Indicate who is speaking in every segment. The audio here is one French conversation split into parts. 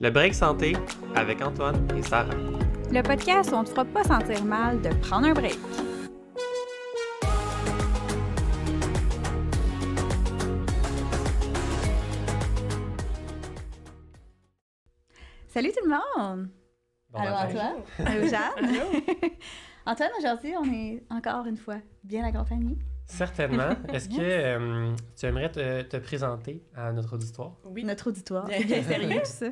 Speaker 1: Le Break Santé avec Antoine et Sarah.
Speaker 2: Le podcast où on ne te fera pas sentir mal de prendre un break. Salut tout le monde!
Speaker 1: Bon
Speaker 2: Allô
Speaker 1: matin.
Speaker 2: Antoine? Allô Jeanne? Antoine, aujourd'hui, on est encore une fois bien accompagnés.
Speaker 1: Certainement. Est-ce que tu aimerais te présenter à notre auditoire?
Speaker 3: Oui,
Speaker 2: Notre auditoire.
Speaker 3: Bien.
Speaker 2: C'est bien sérieux tout ça.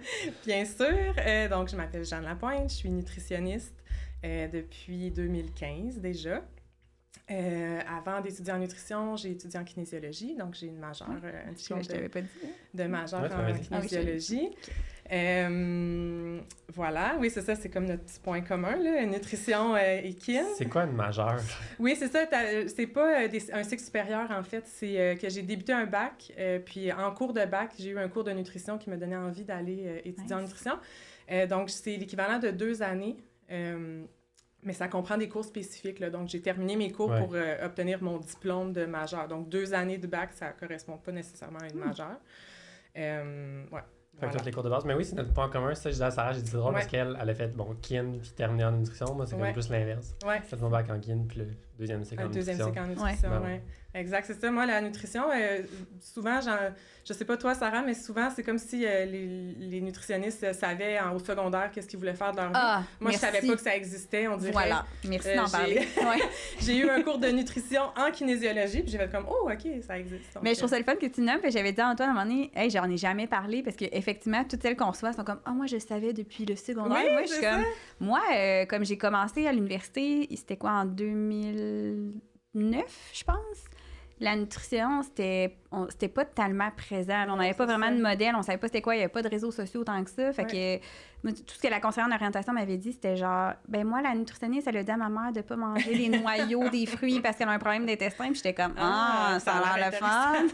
Speaker 3: bien sûr. Donc, je m'appelle Jeanne Lapointe, je suis nutritionniste depuis 2015 déjà. Avant d'étudier en nutrition, j'ai étudié en kinésiologie, donc j'ai une majeure, un diplôme
Speaker 2: Je t'avais pas dit.
Speaker 3: de majeure
Speaker 1: Ouais, tu
Speaker 3: en
Speaker 1: m'avais dit.
Speaker 3: kinésiologie. Voilà, oui, c'est ça, c'est comme notre petit point commun, là, nutrition et kin.
Speaker 1: C'est quoi une majeure?
Speaker 3: Oui, c'est ça. C'est pas un cycle supérieur, en fait. C'est que j'ai débuté un bac, puis en cours de bac, j'ai eu un cours de nutrition qui m'a donné envie d'aller étudier en nutrition. Donc, c'est l'équivalent de 2 années, mais ça comprend des cours spécifiques, là. Donc, j'ai terminé mes cours pour obtenir mon diplôme de majeur. Donc, 2 années de bac, ça correspond pas nécessairement à une majeure. Ouais.
Speaker 1: Fait que
Speaker 3: Voilà.
Speaker 1: tous les cours de base. Mais oui, c'est notre point commun. Ça, je disais à Sarah, j'ai dit c'est drôle parce qu'elle a fait kin puis terminé en nutrition. Moi, c'est comme plus l'inverse.
Speaker 3: Ouais.
Speaker 1: J'ai fait mon bac en kin puis le deuxième cycle en
Speaker 3: Un deuxième
Speaker 1: nutrition.
Speaker 3: cycle en nutrition,
Speaker 1: Ben
Speaker 3: oui.
Speaker 1: ouais.
Speaker 3: Exact, c'est ça. Moi, la nutrition, souvent, je sais pas toi, Sarah, mais souvent, c'est comme si les nutritionnistes savaient au secondaire qu'est-ce qu'ils voulaient faire de leur vie.
Speaker 2: Ah,
Speaker 3: Moi,
Speaker 2: merci.
Speaker 3: je savais pas que ça existait, on dirait.
Speaker 2: Voilà, merci d'en
Speaker 3: j'ai-
Speaker 2: parler. Ouais.
Speaker 3: J'ai eu un cours de nutrition en kinésiologie, puis j'ai fait comme, oh, OK, ça existe. Donc,
Speaker 2: Mais je trouve ça le fun que tu nommes, puis j'avais dit à Antoine à un moment donné, hey, j'en ai jamais parlé, parce qu'effectivement, toutes celles qu'on reçoit sont comme, ah, moi, je le savais depuis le secondaire.
Speaker 3: Oui,
Speaker 2: Moi, je suis
Speaker 3: c'est
Speaker 2: comme, moi, comme j'ai commencé à l'université, c'était quoi, en 2009, je pense? La nutrition, c'était pas tellement présent. On n'avait pas
Speaker 3: c'est
Speaker 2: vraiment
Speaker 3: ça.
Speaker 2: de modèle, on savait pas c'était quoi, il n'y avait pas de réseaux sociaux autant que ça. Fait que moi, tout ce que la conseillère en orientation m'avait dit, c'était genre, ben moi, la nutritionniste, elle a dit à ma mère de pas manger les noyaux des fruits parce qu'elle a un problème d'intestin. Puis j'étais comme, ça a l'air le fun.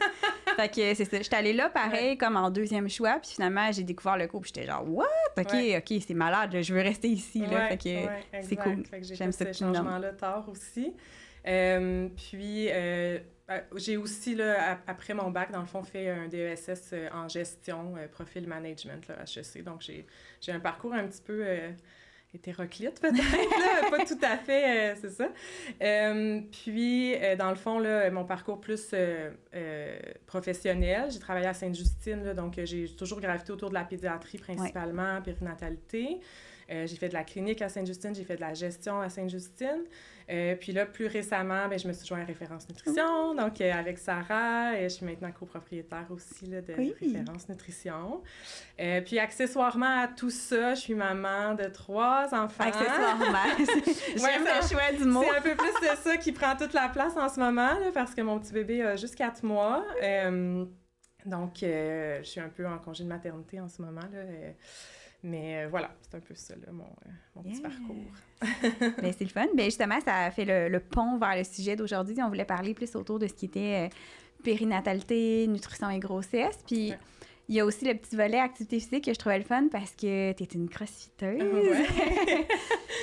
Speaker 2: Fait que c'est ça. J'étais allée là, pareil, comme en deuxième choix. Puis finalement, j'ai découvert le cours. Puis j'étais genre, what? OK, c'est malade. Là, je veux rester ici. Là. Fait que c'est
Speaker 3: exact.
Speaker 2: cool.
Speaker 3: Fait que j'ai
Speaker 2: J'aime
Speaker 3: fait
Speaker 2: ça
Speaker 3: ce
Speaker 2: que tu me nommes.
Speaker 3: changement-là tard aussi. Puis, j'ai aussi, là, après mon bac, dans le fond, fait un DESS en gestion, profil management, là, HEC. Donc, j'ai un parcours un petit peu hétéroclite, peut-être, là, pas tout à fait, c'est ça. Puis, dans le fond, là, mon parcours plus professionnel, j'ai travaillé à Sainte-Justine, là, donc j'ai toujours gravité autour de la pédiatrie principalement, périnatalité. J'ai fait de la clinique à Sainte-Justine, j'ai fait de la gestion à Sainte-Justine. Puis là, plus récemment, je me suis joint à Référence Nutrition. Donc, avec Sarah, je suis maintenant copropriétaire aussi là, de Référence Nutrition. Puis, accessoirement à tout ça, je suis maman de 3 enfants.
Speaker 2: Accessoirement. J'aime le choix du mot.
Speaker 3: C'est un peu plus de ça qui prend toute la place en ce moment, là, parce que mon petit bébé a juste 4 mois. Donc, je suis un peu en congé de maternité en ce moment, là. Mais voilà, c'est un peu ça, là, mon petit parcours.
Speaker 2: Ben, c'est le fun. Ben, justement, ça fait le pont vers le sujet d'aujourd'hui. On voulait parler plus autour de ce qui était périnatalité, nutrition et grossesse. Puis, il y a aussi le petit volet activité physique que je trouvais le fun parce que tu es une crossfiteuse.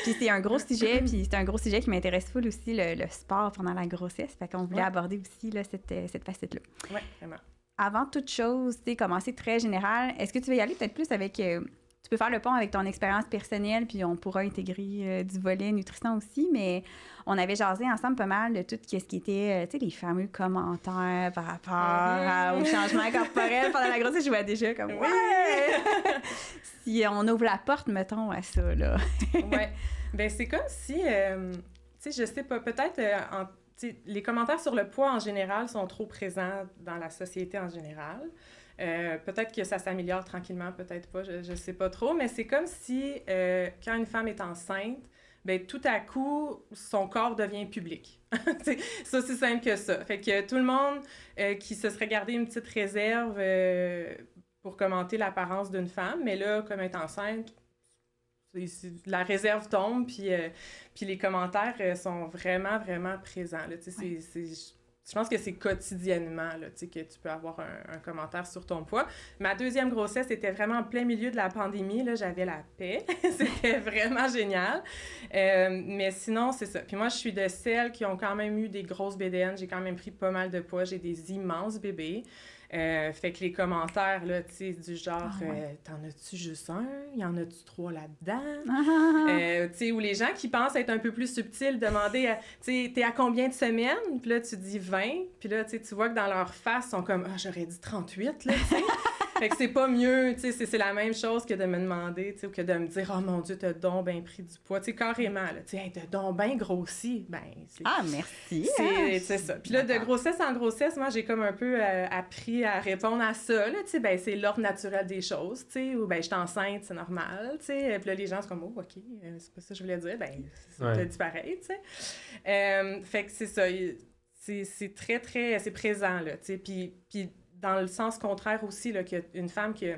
Speaker 2: Puis c'est un gros sujet, puis c'est un gros sujet qui m'intéresse full aussi, le sport pendant la grossesse. Fait qu'on voulait aborder aussi là, cette facette-là.
Speaker 3: Oui, vraiment.
Speaker 2: Avant toute chose, tu sais, commencer très général, est-ce que tu veux y aller peut-être plus avec... tu peux faire le pont avec ton expérience personnelle, puis on pourra intégrer du volet nutrition aussi, mais on avait jasé ensemble pas mal de tout ce qui était, tu sais, les fameux commentaires par rapport au changement corporel pendant la grossesse. Je vois déjà comme, si on ouvre la porte, mettons, à ça, là.
Speaker 3: Oui. Bien, c'est comme si, tu sais, je sais pas, peut-être... les commentaires sur le poids en général sont trop présents dans la société en général. Peut-être que ça s'améliore tranquillement, peut-être pas, je sais pas trop, mais c'est comme si quand une femme est enceinte, ben tout à coup, son corps devient public. C'est aussi simple que ça. Fait que tout le monde qui se serait gardé une petite réserve pour commenter l'apparence d'une femme, mais là, comme elle est enceinte, la réserve tombe, puis les commentaires sont vraiment, vraiment présents. Là, je pense que c'est quotidiennement là, que tu peux avoir un commentaire sur ton poids. Ma deuxième grossesse était vraiment en plein milieu de la pandémie. Là, j'avais la paix. C'était vraiment génial. Mais sinon, c'est ça. Puis moi, je suis de celles qui ont quand même eu des grosses BDN. J'ai quand même pris pas mal de poids. J'ai des immenses bébés. Fait que les commentaires, là, tu sais, du genre, t'en as-tu juste un? Y en a-tu 3 là-dedans? Tu sais, ou les gens qui pensent être un peu plus subtils, demander, tu sais, t'es à combien de semaines? Puis là, tu dis 20. Puis là, tu vois que dans leur face, ils sont comme, j'aurais dit 38, là, tu sais. Fait que c'est pas mieux, tu sais, c'est la même chose que de me demander, tu sais, ou que de me dire, oh mon Dieu, t'as donc bien pris du poids, tu sais, carrément, là, tu sais, hey, t'as donc bien grossi, ben, c'est...
Speaker 2: Ah, merci!
Speaker 3: C'est ça. Puis là, de grossesse en grossesse, moi, j'ai comme un peu appris à répondre à ça, là, tu sais, ben, c'est l'ordre naturel des choses, tu sais, ou ben, je suis enceinte, c'est normal, tu sais, puis là, les gens sont comme, oh, OK, c'est pas ça que je voulais dire, ben, t'as dit pareil, tu sais. Fait que c'est ça, c'est très, très, c'est présent, là, tu sais, puis dans le sens contraire aussi, là, qu'une femme qui n'a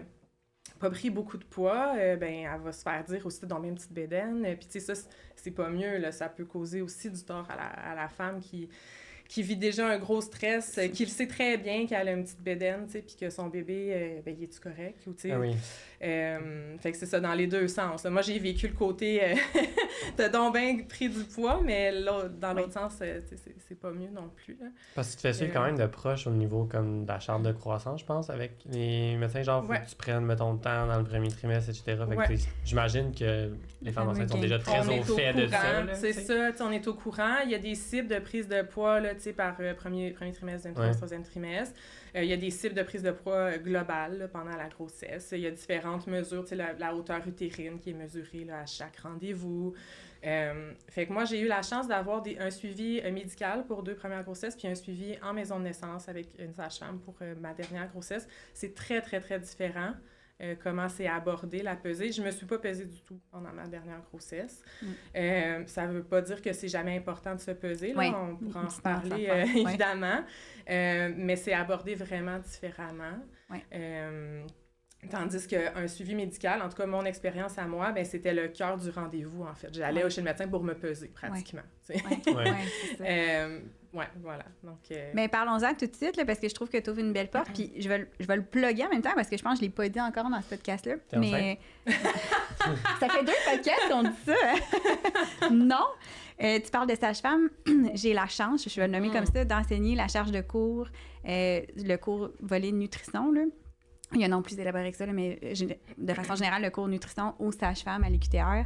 Speaker 3: pas pris beaucoup de poids, ben, elle va se faire dire aussi dans une petite bédaine. Puis, tu sais, ça, c'est pas mieux, là. Ça peut causer aussi du tort à la femme qui vit déjà un gros stress, qui le sait très bien qu'elle a une petite bédaine, tu sais, puis que son bébé, ben, il est-tu correct? Ou, tu sais, fait que c'est ça, dans les deux sens. Là. Moi, j'ai vécu le côté t'as donc bien pris du poids, mais dans l'autre sens, c'est pas mieux non plus. Là.
Speaker 1: Parce que tu fais suivre quand même de proche au niveau comme de la charte de croissance, je pense, avec les médecins, genre, faut que tu prennes, mettons, le temps dans le premier trimestre, etc. Fait que j'imagine que les femmes enceintes sont déjà très au fait de ça.
Speaker 3: C'est ça, on est au courant. Il y a des cibles de prise de poids, là, par premier trimestre, deuxième trimestre, troisième trimestre. Il y a des cibles de prise de poids globales là, pendant la grossesse. Il y a différentes mesures, la hauteur utérine qui est mesurée là, à chaque rendez-vous. Fait que moi, j'ai eu la chance d'avoir un suivi médical pour 2 premières grossesses, puis un suivi en maison de naissance avec une sage-femme pour ma dernière grossesse. C'est très, très, très différent. Comment c'est abordé, la pesée. Je me suis pas pesée du tout pendant ma dernière grossesse. Ça veut pas dire que c'est jamais important de se peser, là. On pourra en reparler, évidemment. Mais c'est abordé vraiment différemment. Tandis qu'un suivi médical, en tout cas, mon expérience à moi, ben, c'était le cœur du rendez-vous, en fait. J'allais chez le médecin pour me peser, pratiquement.
Speaker 2: C'est ça.
Speaker 3: Voilà. Donc,
Speaker 2: Mais parlons-en tout de suite, là, parce que je trouve que tu ouvres une belle porte, puis je vais le plugger en même temps, parce que je pense que je ne l'ai pas dit encore dans ce podcast-là. Mais ça fait 2 podcasts qu'on dit ça. Hein? Non. Tu parles de sage-femme. J'ai la chance, je vais le nommer comme ça, d'enseigner la charge de cours, le cours volet nutrition, là. Il y a un nom plus élaboré que ça, là, mais de façon générale, le cours nutrition aux sages-femmes à l'UQTR.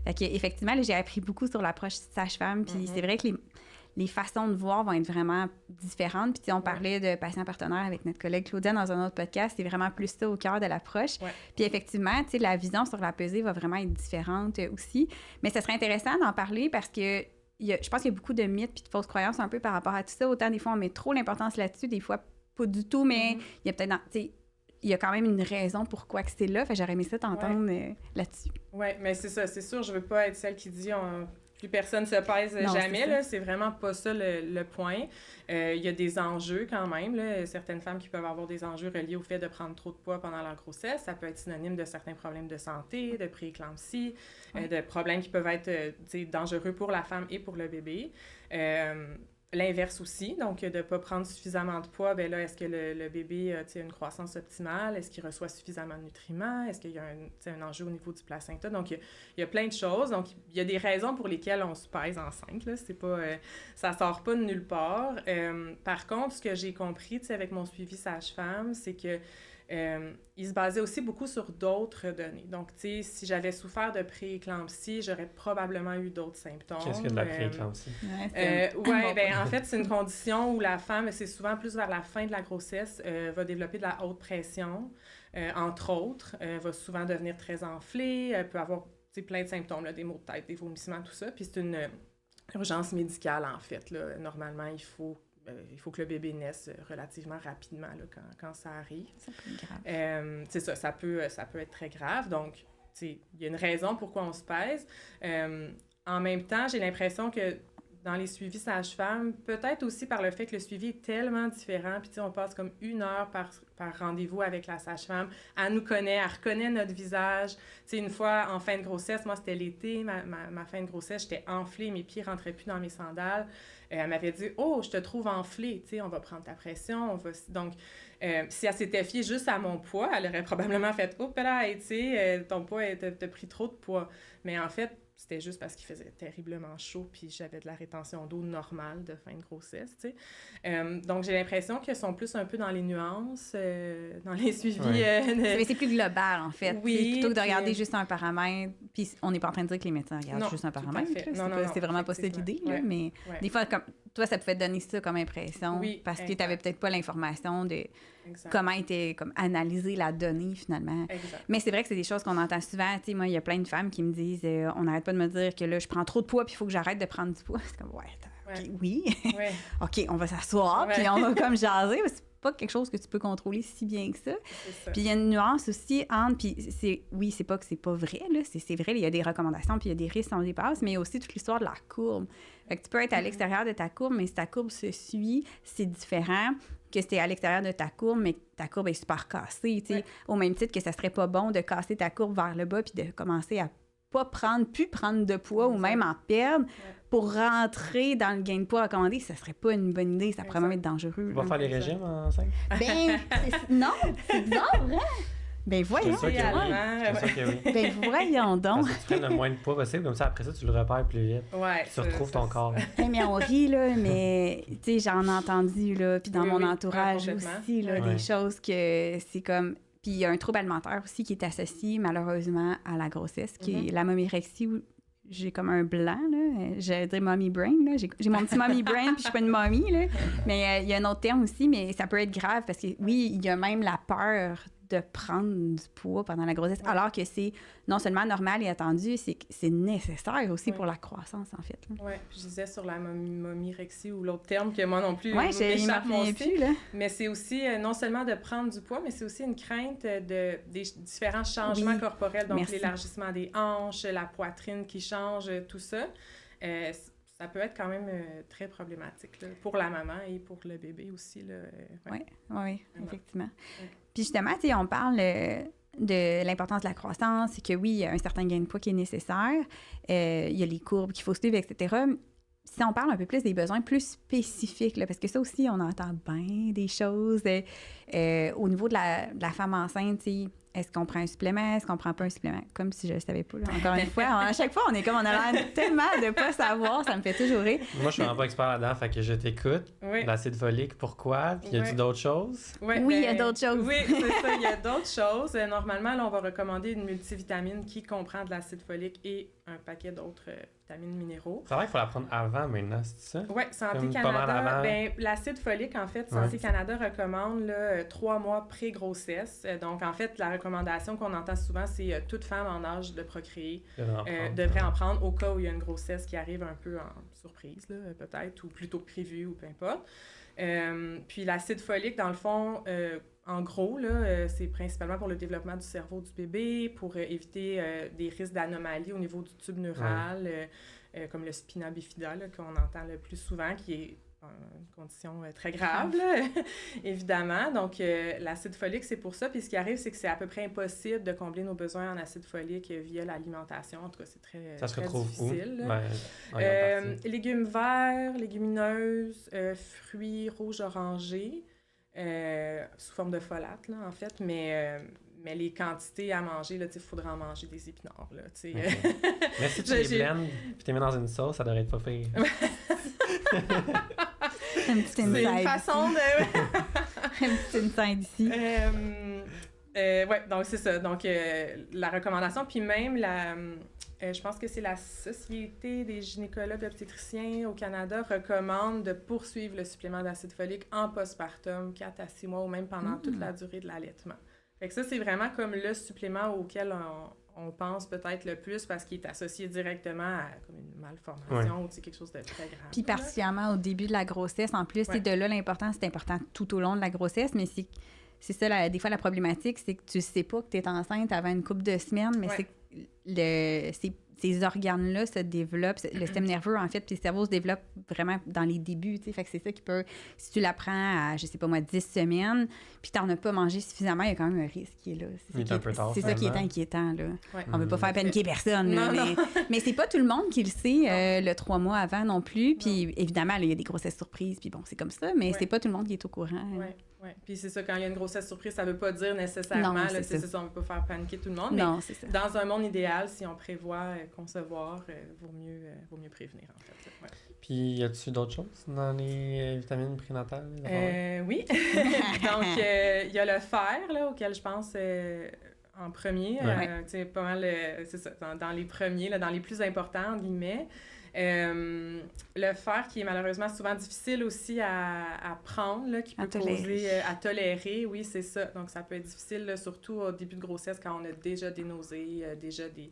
Speaker 2: Fait que, effectivement, là, j'ai appris beaucoup sur l'approche sage-femme, puis c'est vrai que les façons de voir vont être vraiment différentes. Puis on parlait de patients partenaires avec notre collègue Claudia dans un autre podcast. C'est vraiment plus ça au cœur de l'approche. Puis effectivement, tu sais, la vision sur la pesée va vraiment être différente aussi. Mais ce serait intéressant d'en parler parce que je pense qu'il y a beaucoup de mythes puis de fausses croyances un peu par rapport à tout ça. Autant des fois, on met trop l'importance là-dessus, des fois pas du tout, mais il y a peut-être... il y a quand même une raison pourquoi que c'est là. Fait j'aurais aimé ça t'entendre là-dessus. Oui,
Speaker 3: mais c'est ça. C'est sûr, je veux pas être celle qui dit plus personne se pèse jamais. Là, c'est vraiment pas ça le point. Il y a des enjeux quand même. Là. Certaines femmes qui peuvent avoir des enjeux reliés au fait de prendre trop de poids pendant leur grossesse. Ça peut être synonyme de certains problèmes de santé, de prééclampsie, de problèmes qui peuvent être dangereux pour la femme et pour le bébé. L'inverse aussi, donc de ne pas prendre suffisamment de poids, bien là, est-ce que le bébé a une croissance optimale? Est-ce qu'il reçoit suffisamment de nutriments? Est-ce qu'il y a un enjeu au niveau du placenta? Donc, il y a plein de choses. Donc, il y a des raisons pour lesquelles on se pèse enceinte. Là. C'est pas, ça ne sort pas de nulle part. Par contre, ce que j'ai compris avec mon suivi sage-femme, c'est que il se basait aussi beaucoup sur d'autres données. Donc, tu sais, si j'avais souffert de prééclampsie, j'aurais probablement eu d'autres symptômes.
Speaker 1: Qu'est-ce que de la prééclampsie?
Speaker 3: En fait, c'est une condition où la femme, c'est souvent plus vers la fin de la grossesse, va développer de la haute pression, entre autres, va souvent devenir très enflée, peut avoir plein de symptômes, là, des maux de tête, des vomissements, tout ça. Puis c'est une urgence médicale, en fait. Là. Normalement, il faut que le bébé naisse relativement rapidement là, quand ça arrive.
Speaker 2: Ça peut être grave.
Speaker 3: C'est ça peut être très grave. Donc, il y a une raison pourquoi on se pèse. En même temps, j'ai l'impression que dans les suivis sage-femme, peut-être aussi par le fait que le suivi est tellement différent, puis on passe comme 1 heure par rendez-vous avec la sage-femme. Elle nous connaît, elle reconnaît notre visage. Une fois, en fin de grossesse, moi, c'était l'été, ma fin de grossesse, j'étais enflée, mes pieds ne rentraient plus dans mes sandales. Elle m'avait dit « Oh, je te trouve enflée, on va prendre ta pression. » Donc, si elle s'était fiée juste à mon poids, elle aurait probablement fait « Oh, là, ton poids, t'as pris trop de poids. » Mais en fait, c'était juste parce qu'il faisait terriblement chaud, puis j'avais de la rétention d'eau normale de fin de grossesse, tu sais. Donc, j'ai l'impression qu'ils sont plus un peu dans les nuances, dans les suivis.
Speaker 2: Mais c'est plus global, en fait.
Speaker 3: Oui,
Speaker 2: plutôt que de regarder juste un paramètre, puis on n'est pas en train de dire que les médecins regardent juste un paramètre. C'est vraiment pas ça l'idée, mais des fois, comme toi, ça pouvait te donner ça comme impression, parce que tu n'avais peut-être pas l'information de comment était analyser la donnée, finalement.
Speaker 3: Exact.
Speaker 2: Mais c'est vrai que c'est des choses qu'on entend souvent. Tu sais, moi, il y a plein de femmes qui me disent on n'arrête pas de me dire que là, je prends trop de poids, puis il faut que j'arrête de prendre du poids. C'est comme, OK, oui. OK, on va s'asseoir, puis on va comme jaser. C'est pas quelque chose que tu peux contrôler si bien que ça. Puis il y a une nuance aussi entre, puis c'est pas que c'est pas vrai, là, c'est vrai, il y a des recommandations, puis il y a des risques si on dépasse, mais il y a aussi toute l'histoire de la courbe. Fait que tu peux être à l'extérieur de ta courbe, mais si ta courbe se suit, c'est différent que si t'es à l'extérieur de ta courbe, mais que ta courbe est super cassée, tu sais. Au même titre que ça serait pas bon de casser ta courbe vers le bas puis de commencer à plus prendre de poids ou même en perdre pour rentrer dans le gain de poids recommandé, ça serait pas une bonne idée, ça pourrait même être dangereux.
Speaker 1: Tu vas faire les régimes enceinte?
Speaker 2: Non, c'est bizarre, hein? Ben voyons.
Speaker 1: C'est sûr que oui.
Speaker 2: Ben voyons donc.
Speaker 1: Parce que tu prennes le moins de poids possible, comme ça, après ça, tu le repères plus vite. Tu retrouves ton corps.
Speaker 2: Mais on rit, là, mais tu sais, j'en ai entendu, là, puis dans mon entourage aussi, là, des choses que c'est comme... Puis il y a un trouble alimentaire aussi qui est associé, malheureusement, à la grossesse, qui est la mommirexie, où j'ai comme un blanc, là. J'allais dire mommy brain, là. J'ai mon petit mommy brain, puis je suis pas une mommy, là. Mais il y a un autre terme aussi, mais ça peut être grave, parce que oui, il y a même la peur de prendre du poids pendant la grossesse, alors que c'est non seulement normal et attendu, c'est nécessaire aussi pour la croissance, en fait.
Speaker 3: Oui, je disais sur la mommirexie ou l'autre terme que moi non plus,
Speaker 2: m'échappe mon plus, là.
Speaker 3: Mais c'est aussi non seulement de prendre du poids, mais c'est aussi une crainte des différents changements corporels, donc l'élargissement des hanches, la poitrine qui change, tout ça. Ça peut être quand même très problématique là, pour la maman et pour le bébé aussi.
Speaker 2: Oui, effectivement. Ouais. Puis justement, tu sais, on parle de l'importance de la croissance, que oui, il y a un certain gain de poids qui est nécessaire, il y a les courbes qu'il faut suivre, etc. Si on parle un peu plus des besoins plus spécifiques, là, parce que ça aussi, on entend bien des choses au niveau de la femme enceinte, tu sais, est-ce qu'on prend un supplément? Est-ce qu'on prend pas un supplément? Comme si je ne savais pas. Là. Encore une fois, à chaque fois, on est comme on a l'air tellement de pas savoir, ça me fait toujours rire.
Speaker 1: Moi, je suis vraiment pas expert là-dedans, fait que je t'écoute. L'acide folique, pourquoi? Puis y a-t-il d'autres choses?
Speaker 2: Oui, il y a d'autres choses.
Speaker 3: Oui, c'est ça, il y a d'autres choses. Normalement, là, on va recommander une multivitamine qui comprend de l'acide folique et un paquet d'autres vitamines minéraux.
Speaker 1: C'est vrai qu'il faut la prendre avant maintenant, c'est ça?
Speaker 3: Oui, Santé Canada, l'acide folique, en fait, Santé Canada recommande là, 3 mois pré-grossesse. Donc, en fait, la recommandation qu'on entend souvent, c'est toute femme en âge de procréer devrait en prendre au cas où il y a une grossesse qui arrive un peu en surprise, là, peut-être, ou plutôt que prévu, ou peu importe. Puis l'acide folique, dans le fond, en gros, là, c'est principalement pour le développement du cerveau du bébé, pour éviter des risques d'anomalies au niveau du tube neural, comme le spina bifida, là, qu'on entend le plus souvent, qui est une condition très grave, là, évidemment. Donc, l'acide folique, c'est pour ça. Puis ce qui arrive, c'est que c'est à peu près impossible de combler nos besoins en acide folique via l'alimentation. En tout cas, c'est très,
Speaker 1: ça se
Speaker 3: très
Speaker 1: retrouve
Speaker 3: difficile.
Speaker 1: Où?
Speaker 3: Légumes verts, légumineuses, fruits rouges-orangés, sous forme de folate, là, en fait, mais les quantités à manger, il faudra en manger des épinards. Là, okay.
Speaker 1: Mais si tu les blendes et tu les mets dans une sauce, ça devrait être pas pire.
Speaker 2: C'est une
Speaker 3: façon de...
Speaker 2: un petit inside ici.
Speaker 3: Oui, donc c'est ça. Donc, la recommandation, puis même je pense que c'est la Société des gynécologues obstétriciens au Canada recommande de poursuivre le supplément d'acide folique en postpartum, 4 à 6 mois ou même pendant toute la durée de l'allaitement. Fait que ça, c'est vraiment comme le supplément auquel on pense peut-être le plus parce qu'il est associé directement à comme une malformation ou quelque chose de très grave.
Speaker 2: Puis particulièrement au début de la grossesse, en plus, c'est de là l'important, c'est important tout au long de la grossesse, mais c'est ça, des fois, la problématique, c'est que tu sais pas que tu es enceinte avant une couple de semaines, mais c'est que ces organes-là se développent, le système nerveux, en fait, puis le cerveau se développe vraiment dans les débuts, tu sais, fait que c'est ça qui peut, si tu l'apprends à, je sais pas moi, 10 semaines, puis t'en as pas mangé suffisamment, il y a quand même un risque qui est là. C'est ça qui est inquiétant, là. Ouais. On veut pas faire paniquer personne, là, mais c'est pas tout le monde qui le sait le 3 mois avant non plus, puis évidemment, il y a des grossesses surprises, puis bon, c'est comme ça, mais c'est pas tout le monde qui est au courant.
Speaker 3: Oui, Ouais. Puis c'est ça, quand il y a une grossesse surprise, ça veut pas dire nécessairement,
Speaker 2: non,
Speaker 3: là, c'est ça, on veut pas faire paniquer tout le monde,
Speaker 2: non,
Speaker 3: mais
Speaker 2: c'est ça.
Speaker 3: dans un monde idéal, si on prévoit concevoir, vaut mieux prévenir, en fait. Ouais.
Speaker 1: Puis, y a-tu d'autres choses dans les vitamines prénatales?
Speaker 3: Oui. Donc, il y a le fer, là, auquel je pense en premier. Tu sais, pas mal, c'est ça, dans les premiers, là, dans les plus importants, entre guillemets. Le fer qui est malheureusement souvent difficile aussi à prendre, là, qui peut causer à tolérer, oui, c'est ça. Donc, ça peut être difficile, là, surtout au début de grossesse, quand on a déjà des nausées, déjà des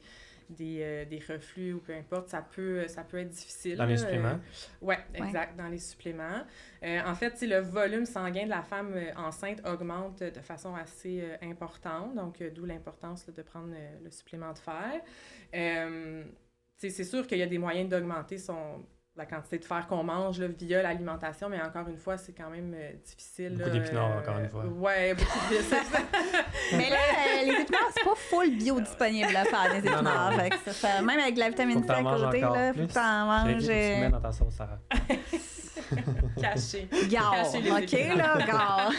Speaker 3: reflux ou peu importe, ça peut être difficile.
Speaker 1: Dans les suppléments?
Speaker 3: Oui, exact, dans les suppléments. En fait, le volume sanguin de la femme enceinte augmente de façon assez importante, donc d'où l'importance là, de prendre le supplément de fer. C'est sûr qu'il y a des moyens d'augmenter la quantité de fer qu'on mange là, via l'alimentation, mais encore une fois, c'est quand même difficile.
Speaker 1: Beaucoup d'épinards, encore une fois.
Speaker 3: Oui, beaucoup de
Speaker 2: Mais là, les épinards, c'est pas full biodisponible à faire des épinards. Fait que ça, même avec de la vitamine C à côté, là, faut que t'en manges.
Speaker 1: Tu mets dans ta sauce, Sarah.
Speaker 3: Caché.
Speaker 2: Gare, OK, là, gare.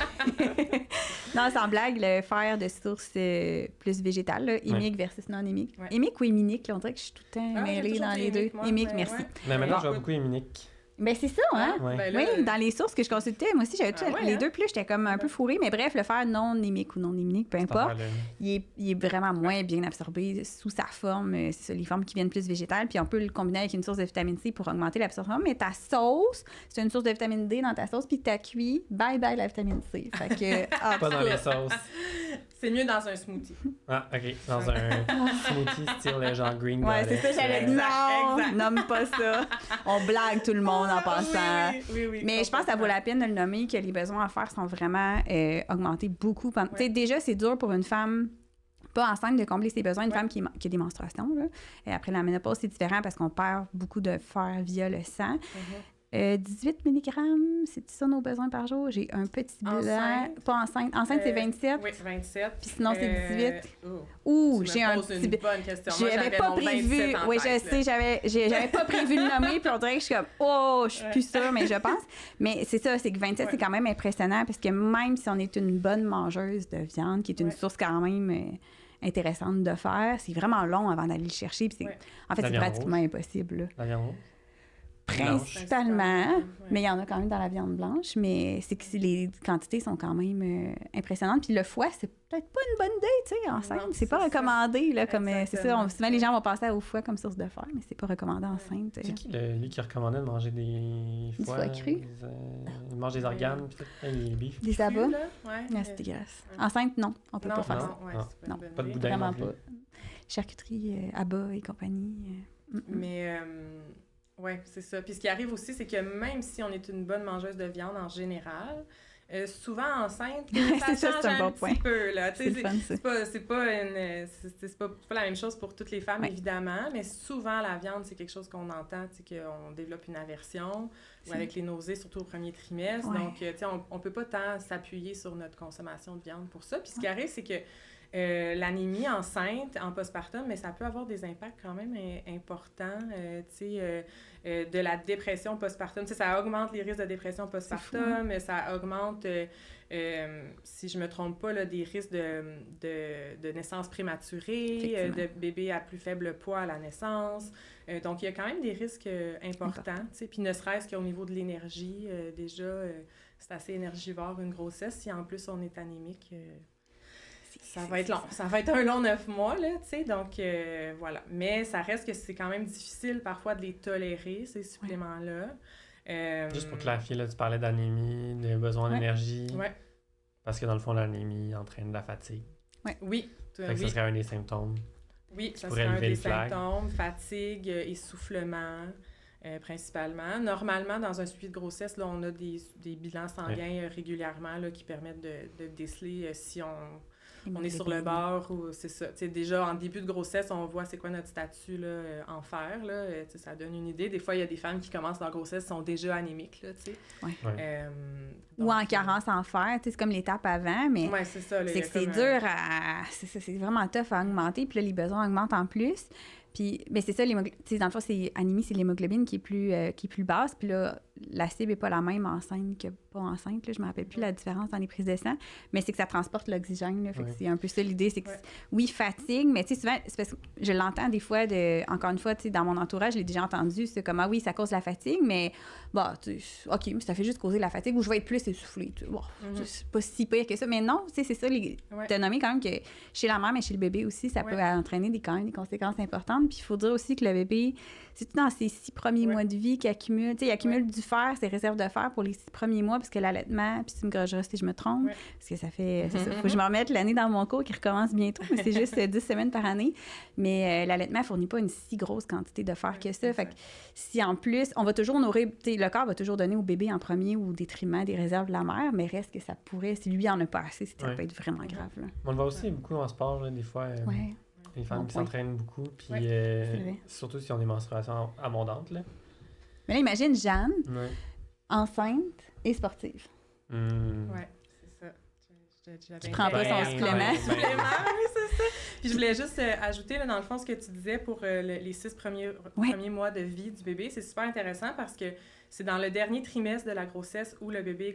Speaker 2: Non, sans blague, le fer de source plus végétale, là, hémique versus non hémique. Ouais. Hémique ou héminique, là, on dirait que je suis tout le temps mêlée dans les deux. Hémique, merci.
Speaker 1: Ouais. Mais maintenant, je vois beaucoup héminique.
Speaker 2: Ben c'est ça, hein?
Speaker 1: Ouais.
Speaker 3: Ben là,
Speaker 2: oui, dans les sources que je consultais, moi aussi, j'avais les deux, plus j'étais comme un peu fourrée, mais bref, le fer non hémique ou non héminique, peu importe, il est vraiment moins bien absorbé sous sa forme, c'est ça, les formes qui viennent plus végétales, puis on peut le combiner avec une source de vitamine C pour augmenter l'absorption, mais ta sauce, c'est une source de vitamine D dans ta sauce, puis t'as cuit, bye bye la vitamine C. Fait que,
Speaker 1: pas dans les sauces.
Speaker 3: C'est mieux dans un smoothie.
Speaker 1: Ah, OK. Dans un smoothie style genre green.
Speaker 2: Ouais, c'est ça, j'allais dire. Non, nomme pas ça. On blague tout le monde en passant.
Speaker 3: Oui,
Speaker 2: mais je pense que ça vaut la peine de le nommer, que les besoins à faire sont vraiment augmentés beaucoup. Tu sais, déjà, c'est dur pour une femme pas enceinte de combler ses besoins, une femme qui a des menstruations. Là. Et après la ménopause, c'est différent parce qu'on perd beaucoup de fer via le sang. 18 mg, c'est ça nos besoins par jour? J'ai un petit blanc.
Speaker 3: Enceinte.
Speaker 2: Pas enceinte. Enceinte, c'est 27.
Speaker 3: Oui, 27.
Speaker 2: Puis sinon, c'est 18.
Speaker 3: J'ai un petit... une bonne question.
Speaker 2: Moi, j'avais pas prévu. Oui, je sais, j'avais pas prévu le nommer, puis on dirait que je suis comme, oh, je suis plus sûre, mais je pense. Mais c'est ça, c'est que 27, c'est quand même impressionnant, parce que même si on est une bonne mangeuse de viande, qui est une source quand même intéressante de fer, c'est vraiment long avant d'aller le chercher. Puis en fait, c'est pratiquement impossible. Là.
Speaker 1: La viande rouge?
Speaker 2: Principalement, mais il y en a quand même dans la viande blanche, mais c'est que les quantités sont quand même impressionnantes. Puis le foie, c'est peut-être pas une bonne idée, tu sais, enceinte. C'est pas recommandé, là, comme c'est ça. Souvent, les gens vont penser au foie comme source de fer, mais c'est pas recommandé enceinte.
Speaker 1: C'est qui, lui, qui recommandait de manger des foie
Speaker 2: cru?
Speaker 1: Il mange des organes, puis tout, les bifs.
Speaker 2: Des abats?
Speaker 3: Ouais.
Speaker 2: C'est dégueulasse. Enceinte, non, on peut pas faire ça.
Speaker 3: Non,
Speaker 1: pas de boudin
Speaker 2: vraiment
Speaker 1: non plus.
Speaker 2: pas. Charcuterie, abats et compagnie.
Speaker 3: Mais... oui, c'est ça. Puis ce qui arrive aussi, c'est que même si on est une bonne mangeuse de viande en général, souvent enceinte, ça change un petit peu. Là. C'est pas la même chose pour toutes les femmes, évidemment, mais souvent, la viande, c'est quelque chose qu'on entend, qu'on développe une aversion, ou avec les nausées, surtout au premier trimestre. Donc, on peut pas tant s'appuyer sur notre consommation de viande pour ça. Puis ce qui arrive, c'est que l'anémie enceinte, en postpartum, mais ça peut avoir des impacts quand même importants, de la dépression postpartum. Ça augmente les risques de dépression postpartum, ça augmente, si je me trompe pas, là, des risques de naissance prématurée, de bébés à plus faible poids à la naissance. Donc, il y a quand même des risques importants. Puis ne serait-ce qu'au niveau de l'énergie, déjà, c'est assez énergivore une grossesse. Si en plus on est anémique... ça va être long. Ça va être un long 9 mois, là, tu sais, donc voilà. Mais ça reste que c'est quand même difficile parfois de les tolérer, ces suppléments-là.
Speaker 1: Juste pour clarifier, là, tu parlais d'anémie, de besoin d'énergie.
Speaker 3: Oui.
Speaker 1: Parce que dans le fond, l'anémie entraîne de la fatigue.
Speaker 3: Oui.
Speaker 1: Ça serait un des symptômes.
Speaker 3: Oui, ça serait un des symptômes. Fatigue, essoufflement. Principalement. Normalement, dans un suivi de grossesse, là, on a des bilans sanguins régulièrement là, qui permettent de déceler si on est sur le bord ou c'est ça. T'sais, déjà, en début de grossesse, on voit c'est quoi notre statut là, en fer. Là, ça donne une idée. Des fois, il y a des femmes qui commencent leur grossesse sont déjà anémiques. Là,
Speaker 2: ou en carence en fer. C'est comme l'étape avant, mais
Speaker 3: c'est ça, là,
Speaker 2: c'est dur à... C'est vraiment tough à augmenter. Puis là, les besoins augmentent en plus. Puis, ben c'est ça, dans le fond, c'est anémie, c'est l'hémoglobine qui est plus basse. Puis là, la cible n'est pas la même enceinte que pas enceinte. Là, je ne me rappelle plus la différence dans les prises de sang. Mais c'est que ça transporte l'oxygène. Là, fait que c'est un peu ça l'idée. C'est que, oui, fatigue, mais tu sais, souvent, c'est parce que je l'entends des fois, encore une fois, tu sais, dans mon entourage, je l'ai déjà entendu. C'est comme, ah oui, ça cause la fatigue, mais bah, OK, mais ça fait juste causer la fatigue ou je vais être plus essoufflée. Bon, c'est pas si pire que ça. Mais non, tu sais, c'est ça. Tu as nommé quand même que chez la mère, mais chez le bébé aussi, ça peut entraîner quand même des conséquences importantes. Puis il faut dire aussi que le bébé, c'est tout dans ses 6 premiers mois de vie qu'il accumule. Tu sais, il accumule du fer, ses réserves de fer pour les 6 premiers mois, parce que l'allaitement, puis tu me corrigeras si je me trompe, parce que ça fait... C'est ça, faut que je me remette l'année dans mon cours qui recommence bientôt, mais c'est juste 10 semaines par année. Mais l'allaitement ne fournit pas une si grosse quantité de fer que ça. Fait que si en plus, on va toujours nourrir... Tu sais, le corps va toujours donner au bébé en premier au détriment des réserves de la mère, mais reste que ça pourrait, si lui en a pas assez, ça peut être vraiment grave. Là.
Speaker 1: On le voit aussi beaucoup en sport, là, des fois. Les femmes qui s'entraînent beaucoup, puis surtout si on a des menstruations abondantes. Là.
Speaker 2: Mais là, imagine Jeanne, enceinte et sportive.
Speaker 3: Ouais, c'est ça.
Speaker 2: Tu prends pas son supplément.
Speaker 3: Oui, c'est ça. Puis je voulais juste ajouter, là, dans le fond, ce que tu disais pour les 6 premiers mois de vie du bébé. C'est super intéressant parce que c'est dans le dernier trimestre de la grossesse où le bébé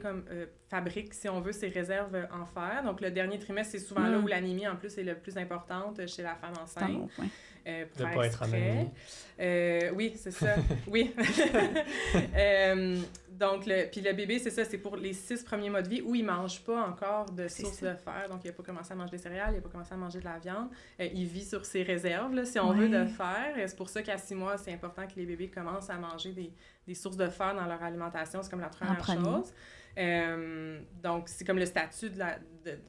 Speaker 3: fabrique, si on veut, ses réserves en fer. Donc, le dernier trimestre, c'est souvent là où l'anémie, en plus, est la plus importante chez la femme enceinte.
Speaker 1: De ne pas être en anémie.
Speaker 3: Oui, c'est ça. Oui. Donc, puis le bébé, c'est ça, c'est pour les 6 premiers mois de vie où il ne mange pas encore de source de fer. Donc, il n'a pas commencé à manger des céréales, il n'a pas commencé à manger de la viande. Il vit sur ses réserves, là, si on veut, de fer. C'est pour ça qu'à 6 mois, c'est important que les bébés commencent à manger des sources de fer dans leur alimentation. C'est comme la première chose. Donc, c'est comme le statut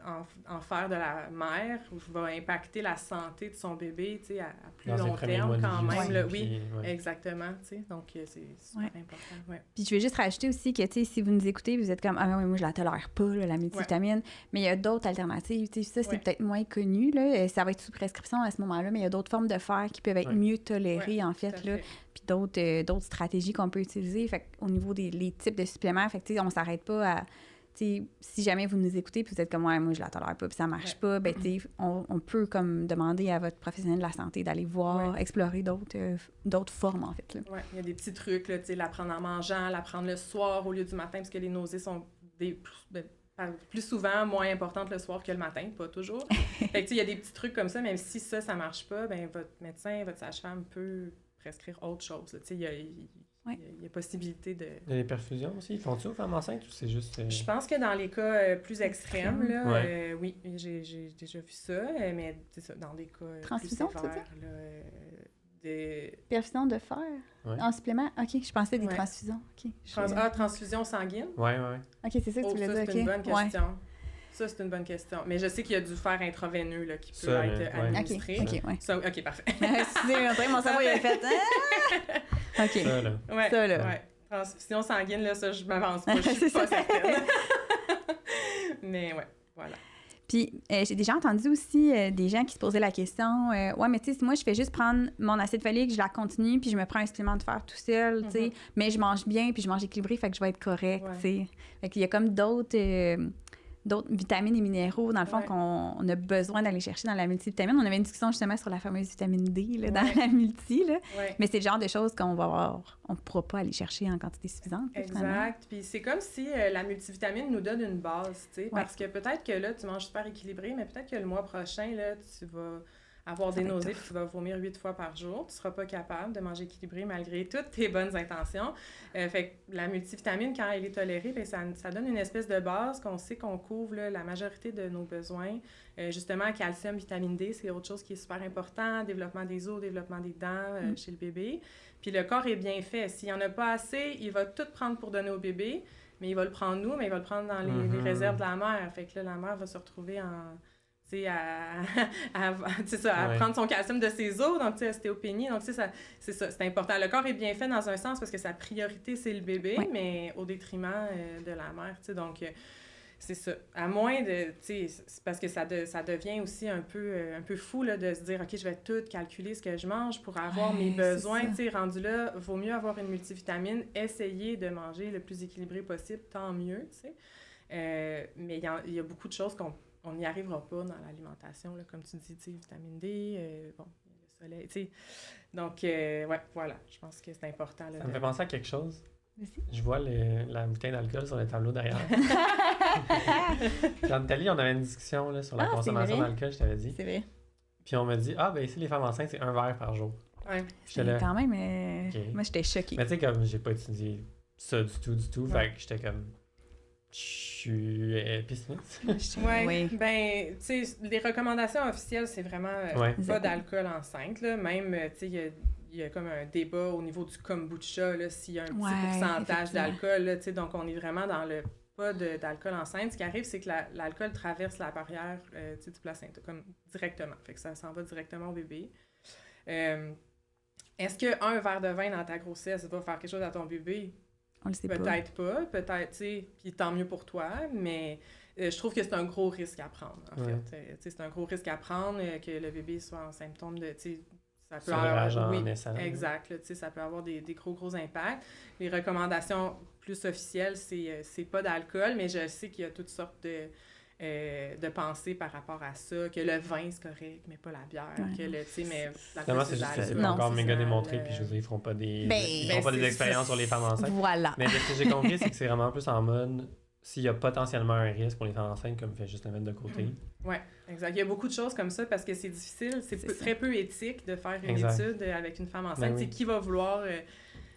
Speaker 3: en fer de la mère va impacter la santé de son bébé, tu sais, à plus long terme quand même. Oui, exactement, tu sais. Donc, c'est super important.
Speaker 2: Puis, je vais juste rajouter aussi que, tu sais, si vous nous écoutez, vous êtes comme, ah oui, moi, je la tolère pas, là, la multivitamine. Mais il y a d'autres alternatives, tu sais, ça, c'est peut-être moins connu, là. Ça va être sous prescription à ce moment-là, mais il y a d'autres formes de fer qui peuvent être mieux tolérées, en fait, là. Puis d'autres stratégies qu'on peut utiliser. Fait au niveau des types de suppléments, fait que, on s'arrête pas à... si jamais vous nous écoutez puis vous êtes comme moi je la tolère pas puis ça marche pas, ben on peut comme demander à votre professionnel de la santé d'aller voir, explorer d'autres formes en fait.
Speaker 3: Oui, il y a des petits trucs, là, la prendre en mangeant, la prendre le soir au lieu du matin parce que les nausées sont plus souvent moins importantes le soir que le matin, pas toujours. Fait que il y a des petits trucs comme ça, même si ça marche pas, ben votre médecin, votre sage-femme peut prescrire autre chose. Il y a possibilité de...
Speaker 1: Il y a des perfusions aussi. Ils font-tu aux femmes enceintes ou c'est juste...
Speaker 3: Je pense que dans les cas plus extrêmes, là, oui, j'ai déjà vu ça, mais c'est ça, dans des cas
Speaker 2: transfusion,
Speaker 3: plus sévères.
Speaker 2: Perfusion de fer en supplément? OK, je pensais des transfusions. Okay.
Speaker 3: Transfusion sanguine?
Speaker 1: Oui.
Speaker 2: OK, c'est ça que tu voulais dire.
Speaker 3: C'est une bonne question. Ça, c'est une bonne question. Mais je sais qu'il y a du fer intraveineux là, qui peut être administré. OK, parfait.
Speaker 2: Excusez, mon cerveau, il avait fait... OK.
Speaker 1: Ça, là.
Speaker 3: Ouais. Transfusion sanguine, là, ça, je m'avance pas. Je suis pas certaine. Mais voilà.
Speaker 2: Puis, j'ai déjà entendu aussi des gens qui se posaient la question, ouais, mais tu sais, moi, je fais juste prendre mon acide folique, je la continue, puis je me prends un supplément de fer tout seul, tu sais, mais je mange bien, puis je mange équilibré, fait que je vais être correcte, tu sais. Fait qu'il y a comme d'autres vitamines et minéraux, dans le fond, qu'on a besoin d'aller chercher dans la multivitamine. On avait une discussion justement sur la fameuse vitamine D là, dans la multi, là. Mais c'est le genre de choses qu'on va avoir, on ne pourra pas aller chercher en quantité suffisante.
Speaker 3: Exact. Puis c'est comme si la multivitamine nous donne une base, tu sais, parce que peut-être que là, tu manges super équilibré, mais peut-être que le mois prochain, là, tu vas avoir des nausées puis tu vas vomir 8 fois par jour. Tu ne seras pas capable de manger équilibré malgré toutes tes bonnes intentions. Fait que la multivitamine, quand elle est tolérée, bien, ça donne une espèce de base qu'on sait qu'on couvre là, la majorité de nos besoins. Justement, calcium, vitamine D, c'est autre chose qui est super important. Développement des os, développement des dents chez le bébé. Puis le corps est bien fait. S'il n'y en a pas assez, il va tout prendre pour donner au bébé, mais il va le prendre nous, mais il va le prendre dans les réserves de la mère. Fait que là, la mère va se retrouver à prendre son calcium de ses os, donc ostéopénie, donc c'est ça, c'est important. Le corps est bien fait dans un sens parce que sa priorité, c'est le bébé, mais au détriment de la mère, donc c'est ça. À moins de, c'est parce que ça devient aussi un peu fou là, de se dire, OK, je vais tout calculer ce que je mange pour avoir mes besoins, rendu là, vaut mieux avoir une multivitamine, essayer de manger le plus équilibré possible, tant mieux, mais il y a beaucoup de choses on n'y arrivera pas dans l'alimentation, là, comme tu dis, vitamine D, le soleil, Donc, voilà, je pense que c'est important. Là,
Speaker 1: ça me fait penser à quelque chose.
Speaker 2: Merci.
Speaker 1: Je vois la bouteille d'alcool sur le tableau derrière. En Italie, on avait une discussion là, sur la consommation d'alcool, je t'avais dit.
Speaker 2: C'est vrai.
Speaker 1: Puis on m'a dit, ben ici, les femmes enceintes, c'est 1 verre par jour.
Speaker 3: Ouais.
Speaker 2: C'est quand même... Moi, j'étais choquée.
Speaker 1: Mais tu sais, comme j'ai pas étudié ça du tout, fait que j'étais comme... Je suis pessimiste.
Speaker 3: Oui. Ben, tu sais, les recommandations officielles, c'est vraiment pas d'alcool enceinte, là. Même, tu sais, il y a comme un débat au niveau du kombucha, là, s'il y a un petit pourcentage d'alcool, là, tu sais, donc on est vraiment dans le pas d'alcool enceinte. Ce qui arrive, c'est que l'alcool traverse la barrière du placenta, comme directement. Fait que ça s'en va directement au bébé. Est-ce qu'un verre de vin dans ta grossesse va faire quelque chose à ton bébé?
Speaker 2: On le sait
Speaker 3: peut-être pas. Peut-être, tu sais, puis tant mieux pour toi, mais je trouve que c'est un gros risque à prendre, en fait. Tu sais, c'est un gros risque à prendre que le bébé soit en symptôme de, tu sais, ça peut avoir... Oui, exact, tu sais, ça peut avoir des gros impacts. Les recommandations plus officielles, c'est pas d'alcool, mais je sais qu'il y a toutes sortes de pensées par rapport à ça, que le vin, c'est correct, mais pas la bière, que le, tu sais, mais...
Speaker 1: Finalement, c'est juste que c'est pas encore méga démontré, puis je veux dire, ils feront pas des expériences sur les femmes enceintes.
Speaker 2: Voilà.
Speaker 1: Mais ce que j'ai compris, c'est que c'est vraiment plus en mode, s'il y a potentiellement un risque pour les femmes enceintes, comme fait juste le mettre de côté.
Speaker 3: Oui, exact. Il y a beaucoup de choses comme ça, parce que c'est difficile, très peu éthique de faire une étude avec une femme enceinte. C'est qui va vouloir...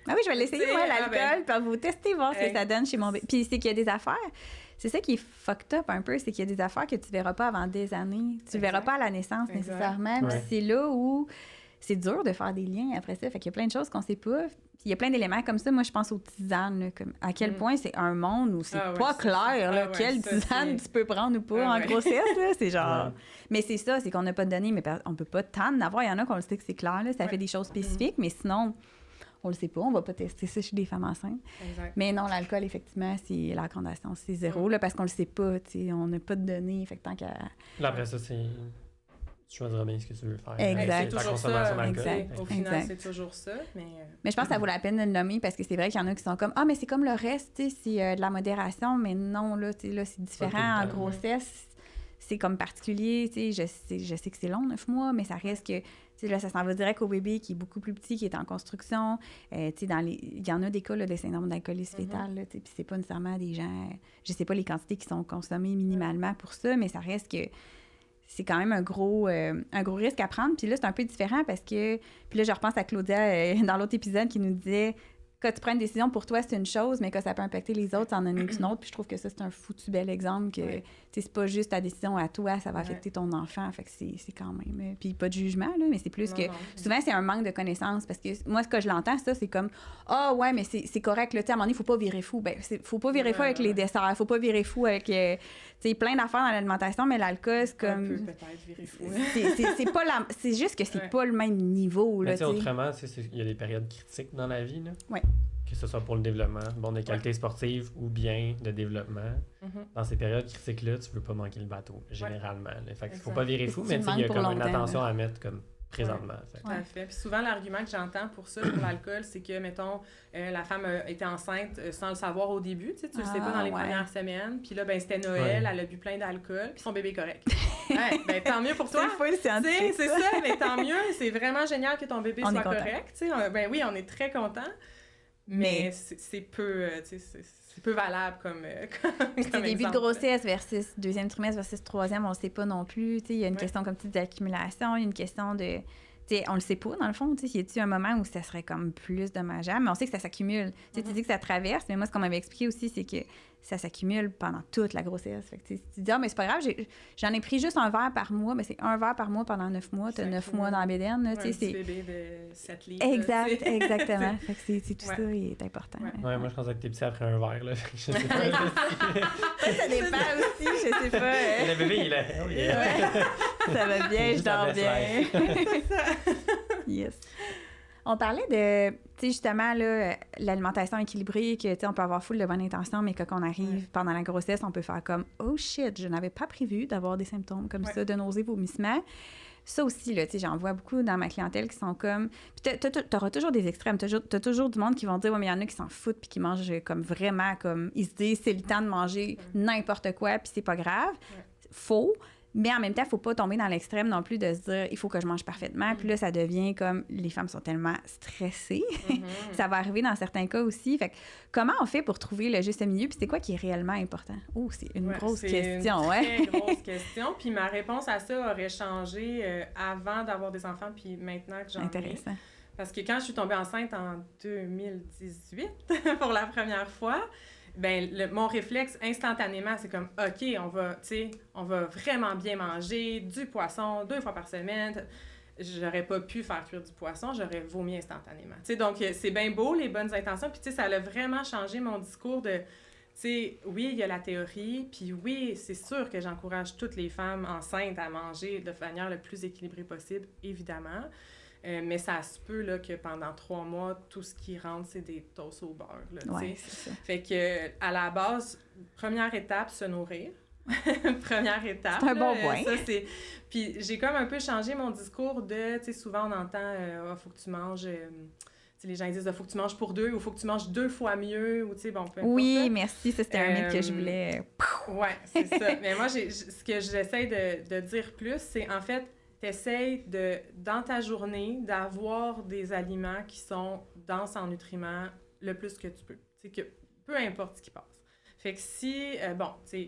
Speaker 2: Ah oui, je vais l'essayer, moi, l'alcool, puis vous tester, voir ce que ça donne chez mon bébé. Puis c'est qu'il y a des affaires... C'est ça qui est fucked up un peu, c'est qu'il y a des affaires que tu verras pas avant des années. Tu verras pas à la naissance nécessairement. Puis c'est là où c'est dur de faire des liens après ça. Fait qu'il y a plein de choses qu'on sait pas. Puis il y a plein d'éléments comme ça. Moi, je pense aux tisanes. Là, comme à quel point c'est un monde où c'est pas clair là, quelle tisane tu peux prendre ou pas en grossesse. Là, c'est genre... Mais c'est ça, c'est qu'on n'a pas de données, mais on peut pas tant en avoir. Il y en a qu'on le sait que c'est clair. Là, ça fait des choses spécifiques, mais sinon... On le sait pas, on va pas tester ça chez des femmes enceintes.
Speaker 3: Exact.
Speaker 2: Mais non, l'alcool, effectivement, c'est la recommandation, c'est 0, là, parce qu'on le sait pas, tu sais, on n'a pas de données, fait que tant qu'à...
Speaker 1: Là, après ça, c'est... Tu choisiras bien ce que tu veux faire.
Speaker 2: Exact.
Speaker 3: C'est toujours ça, exact. Au final, c'est toujours ça, mais
Speaker 2: je pense que ça vaut la peine de le nommer, parce que c'est vrai qu'il y en a qui sont comme « Ah, mais c'est comme le reste, tu sais, c'est de la modération. » Mais non, là, tu sais, là, c'est différent. En grossesse, c'est comme particulier, tu sais, je sais que c'est long, 9 mois, mais ça reste que... Là, ça s'en va direct au bébé qui est beaucoup plus petit, qui est en construction. Il y en a des cas là, de syndrome d'alcoolisme fœtal, puis c'est pas nécessairement des gens... Je sais pas les quantités qui sont consommées minimalement pour ça, mais ça reste que c'est quand même un gros risque à prendre. Puis là, c'est un peu différent parce que... Puis là, je repense à Claudia dans l'autre épisode qui nous disait... Quand tu prends une décision, pour toi, c'est une chose, mais que ça peut impacter les autres, ça en est une autre. Puis je trouve que ça, c'est un foutu bel exemple que c'est pas juste ta décision à toi, ça va affecter ton enfant. Fait que c'est quand même... Puis pas de jugement, là, mais c'est plus souvent, c'est un manque de connaissances. Parce que moi, ce que je l'entends, ça, c'est comme « Ah, ouais, mais c'est correct, là, tu sais, à un moment donné, il faut pas virer fou. » Ben, faut pas virer fou avec les desserts, faut pas virer fou avec... tu sais, plein d'affaires dans l'alimentation, mais l'alcool, c'est comme...
Speaker 3: Un peu peut-être virer fou.
Speaker 2: c'est pas la... C'est juste que c'est pas le même niveau, là,
Speaker 1: mais tu sais, autrement, il y a des périodes critiques dans la vie, là.
Speaker 2: Oui.
Speaker 1: Que ce soit pour le développement, de qualité sportive ou bien de développement. Dans ces périodes critiques-là, tu veux pas manquer le bateau, généralement. Fait qu'il faut pas virer fou, mais il y a comme une attention à mettre comme présentement.
Speaker 3: Tout à fait. Puis souvent, l'argument que j'entends pour ça, pour l'alcool, c'est que, mettons, la femme était enceinte sans le savoir au début, tu le sais pas dans les premières semaines, puis là, ben c'était Noël, elle a bu plein d'alcool, puis son bébé est correct. Ben tant mieux pour toi.
Speaker 2: C'est scientifique.
Speaker 3: C'est ça, mais tant mieux, c'est vraiment génial que ton bébé soit correct. Ben oui, on est très contents. Mais c'est peu, c'est peu valable comme
Speaker 2: début de grossesse versus deuxième trimestre versus troisième, on le sait pas non plus. Il y a une question comme d'accumulation, il y a une question de... on le sait pas, dans le fond. Y a-t-il un moment où ça serait comme plus dommageable? Mais on sait que ça s'accumule. Tu dis que ça traverse, mais moi, ce qu'on m'avait expliqué aussi, c'est que ça s'accumule pendant toute la grossesse. Fait que tu dis, mais c'est pas grave, j'en ai pris juste un verre par mois, mais c'est un verre par mois pendant 9 mois. T'as 9 mois dans la bédaine.
Speaker 3: Un petit bébé de 7 livres.
Speaker 2: Exactement. Fait que c'est tout ça qui est important.
Speaker 1: Ouais, moi, je pense que t'es petit après un verre, là. Je sais pas.
Speaker 2: Ça dépend aussi, je sais pas.
Speaker 1: Le bébé, il est...
Speaker 2: Ça va bien, je dors bien. Yes. On parlait de, tu sais, justement, là, l'alimentation équilibrée, que, tu sais, on peut avoir full de bonnes intentions, mais que quand on arrive pendant la grossesse, on peut faire comme « Oh shit, je n'avais pas prévu d'avoir des symptômes comme ça, de nausées, vomissements. » Ça aussi, là, tu sais, j'en vois beaucoup dans ma clientèle qui sont comme... Puis t'auras toujours des extrêmes. T'as toujours du monde qui vont dire « Ouais, mais il y en a qui s'en foutent puis qui mangent comme vraiment, comme... Ils se disent « C'est le temps de manger n'importe quoi puis c'est pas grave. » Faux. Mais en même temps, il ne faut pas tomber dans l'extrême non plus de se dire il faut que je mange parfaitement. Puis là, ça devient comme les femmes sont tellement stressées. Ça va arriver dans certains cas aussi. Fait que, comment on fait pour trouver le juste milieu? Puis c'est quoi qui est réellement important? Oh, c'est une grosse question.
Speaker 3: C'est une très grosse question. Puis ma réponse à ça aurait changé avant d'avoir des enfants, puis maintenant que j'en ai.
Speaker 2: Intéressant.
Speaker 3: Parce que quand je suis tombée enceinte en 2018, pour la première fois, ben mon réflexe instantanément, c'est comme, OK, on va vraiment bien manger du poisson 2 fois par semaine. J'aurais pas pu faire cuire du poisson, j'aurais vomi instantanément. Donc, c'est bien beau, les bonnes intentions. Puis, ça a vraiment changé mon discours de, oui, il y a la théorie, puis oui, c'est sûr que j'encourage toutes les femmes enceintes à manger de manière le plus équilibrée possible, évidemment. Mais ça se peut là, que pendant 3 mois, tout ce qui rentre, c'est des toasts au beurre.
Speaker 2: Oui, c'est ça.
Speaker 3: Fait que, à la base, première étape, se nourrir. Première étape.
Speaker 2: C'est un bon point.
Speaker 3: Puis j'ai comme un peu changé mon discours de, souvent on entend faut que tu manges... les gens disent faut que tu manges pour 2 ou faut que tu manges 2 fois mieux ou peu importe.
Speaker 2: Oui, merci, ça c'était un mythe que je voulais...
Speaker 3: Ouais, c'est ça. Mais moi, ce que j'essaie de dire plus, c'est en fait... T'essayes dans ta journée, d'avoir des aliments qui sont denses en nutriments le plus que tu peux. Que peu importe ce qui passe. Fait que si,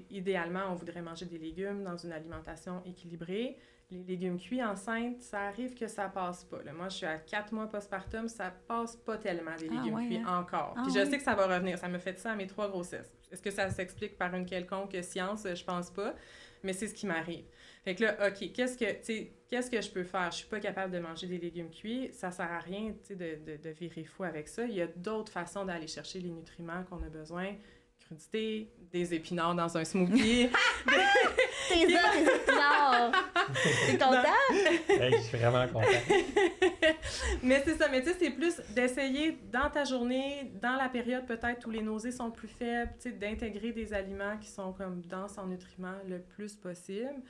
Speaker 3: idéalement, on voudrait manger des légumes dans une alimentation équilibrée. Les légumes cuits enceintes, ça arrive que ça passe pas. Là. Moi, je suis à 4 mois postpartum, ça passe pas tellement des légumes cuits encore. Puis je sais que ça va revenir. Ça me fait ça à mes 3 grossesses. Est-ce que ça s'explique par une quelconque science? Je pense pas. Mais c'est ce qui m'arrive. Fait que là, OK, qu'est-ce que je peux faire? Je suis pas capable de manger des légumes cuits. Ça sert à rien, de virer fou avec ça. Il y a d'autres façons d'aller chercher les nutriments qu'on a besoin. Crudité, des épinards dans un smoothie.
Speaker 2: T'es épinards! T'es content?
Speaker 1: Hey, je suis vraiment content.
Speaker 3: Mais c'est ça, mais tu sais, c'est plus d'essayer dans ta journée, dans la période peut-être où les nausées sont plus faibles, tu sais, d'intégrer des aliments qui sont comme denses en nutriments le plus possible.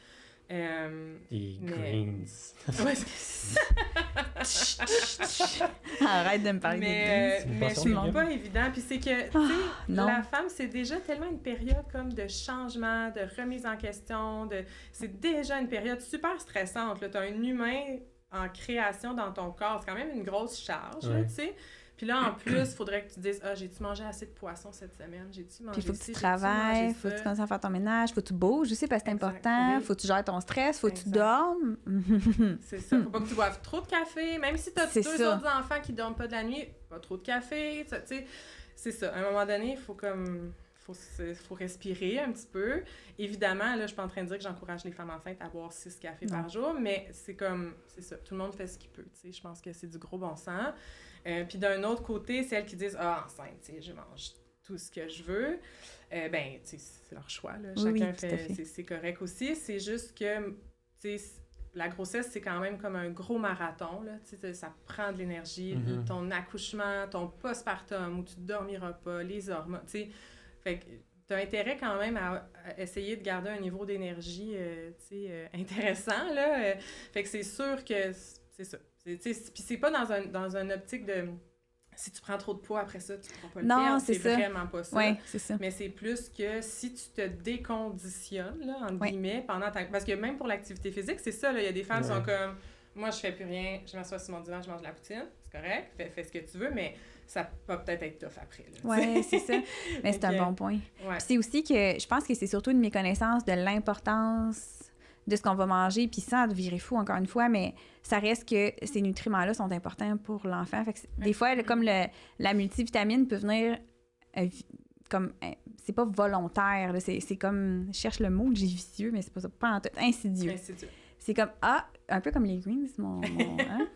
Speaker 1: Des greens.
Speaker 3: Ouais,
Speaker 2: Arrête de me parler des greens.
Speaker 3: Mais c'est pas évident. Puis c'est que, tu sais, la femme, c'est déjà tellement une période comme de changement, de remise en question. C'est déjà une période super stressante. Tu as un humain en création dans ton corps. C'est quand même une grosse charge, tu sais. Puis là, en plus, il faudrait que tu dises « Ah, j'ai-tu mangé assez de poisson cette semaine? J'ai-tu mangé
Speaker 2: Puis il faut que tu travailles, il faut que tu commences à faire ton ménage, il faut que tu bouges aussi parce que c'est important, il faut que tu gères ton stress, il faut que tu dormes. »
Speaker 3: C'est ça. Faut pas que tu boives trop de café. Même si tu as 2 autres enfants qui dorment pas de la nuit, pas trop de café. Tu sais, c'est ça. À un moment donné, il faut comme... faut respirer un petit peu. Évidemment, là, je suis pas en train de dire que j'encourage les femmes enceintes à boire 6 cafés par jour, mais c'est ça. Tout le monde fait ce qu'il peut, tu sais. Je pense que c'est du gros bon sens. Puis d'un autre côté, celles qui disent « Ah, enceinte, tu sais, je mange tout ce que je veux. » Tu sais, c'est leur choix, là. Chacun fait. C'est correct aussi. C'est juste que, tu sais, la grossesse, c'est quand même comme un gros marathon, là. Tu sais, ça prend de l'énergie. Ton accouchement, ton postpartum, où tu ne dormiras pas, les hormones, tu sais. Fait que t'as intérêt quand même à essayer de garder un niveau d'énergie, intéressant, là. Fait que c'est sûr que c'est ça. Puis c'est pas dans un optique de... Si tu prends trop de poids après ça, tu ne pourras pas le perdre. C'est vraiment pas ça.
Speaker 2: Ouais, c'est ça.
Speaker 3: Mais c'est plus que si tu te déconditionnes, là, entre guillemets, pendant ta... Parce que même pour l'activité physique, c'est ça, là. Il y a des femmes qui sont comme... Moi, je fais plus rien. Je m'assois sur mon divan, je mange de la poutine. C'est correct. Fais ce que tu veux, mais... ça peut peut-être être tough après.
Speaker 2: Oui, c'est ça. Mais c'est un bon point. Ouais. C'est aussi que je pense que c'est surtout une méconnaissance de l'importance de ce qu'on va manger, puis sans virer fou, encore une fois, mais ça reste que ces nutriments-là sont importants pour l'enfant. Fait que des fois, comme la multivitamine peut venir comme... c'est pas volontaire, là, c'est comme... Je cherche le mot, j'ai vicieux, mais c'est pas ça. Pas en tout. Insidieux. C'est comme, un peu comme les greens, hein?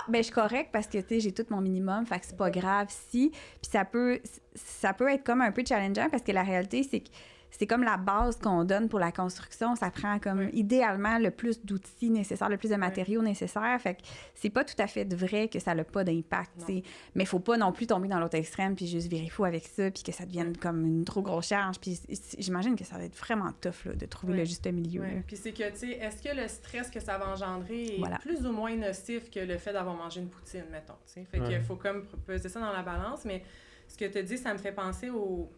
Speaker 2: Ben je suis correcte parce que, tu sais, j'ai tout mon minimum, fait que c'est pas grave si. Puis ça peut être comme un peu challengeant parce que la réalité, c'est que c'est comme la base qu'on donne pour la construction. Ça prend comme idéalement le plus d'outils nécessaires, le plus de matériaux nécessaires. Fait que c'est pas tout à fait vrai que ça n'a pas d'impact, tu sais. Mais il faut pas non plus tomber dans l'autre extrême puis juste virer fou avec ça puis que ça devienne comme une trop grosse charge. Puis j'imagine que ça va être vraiment tough là, de trouver le juste milieu.
Speaker 3: Puis c'est que, tu sais, est-ce que le stress que ça va engendrer est plus ou moins nocif que le fait d'avoir mangé une poutine, mettons, tu sais. Fait qu'il faut comme peser ça dans la balance. Mais ce que tu dis, ça me fait penser au...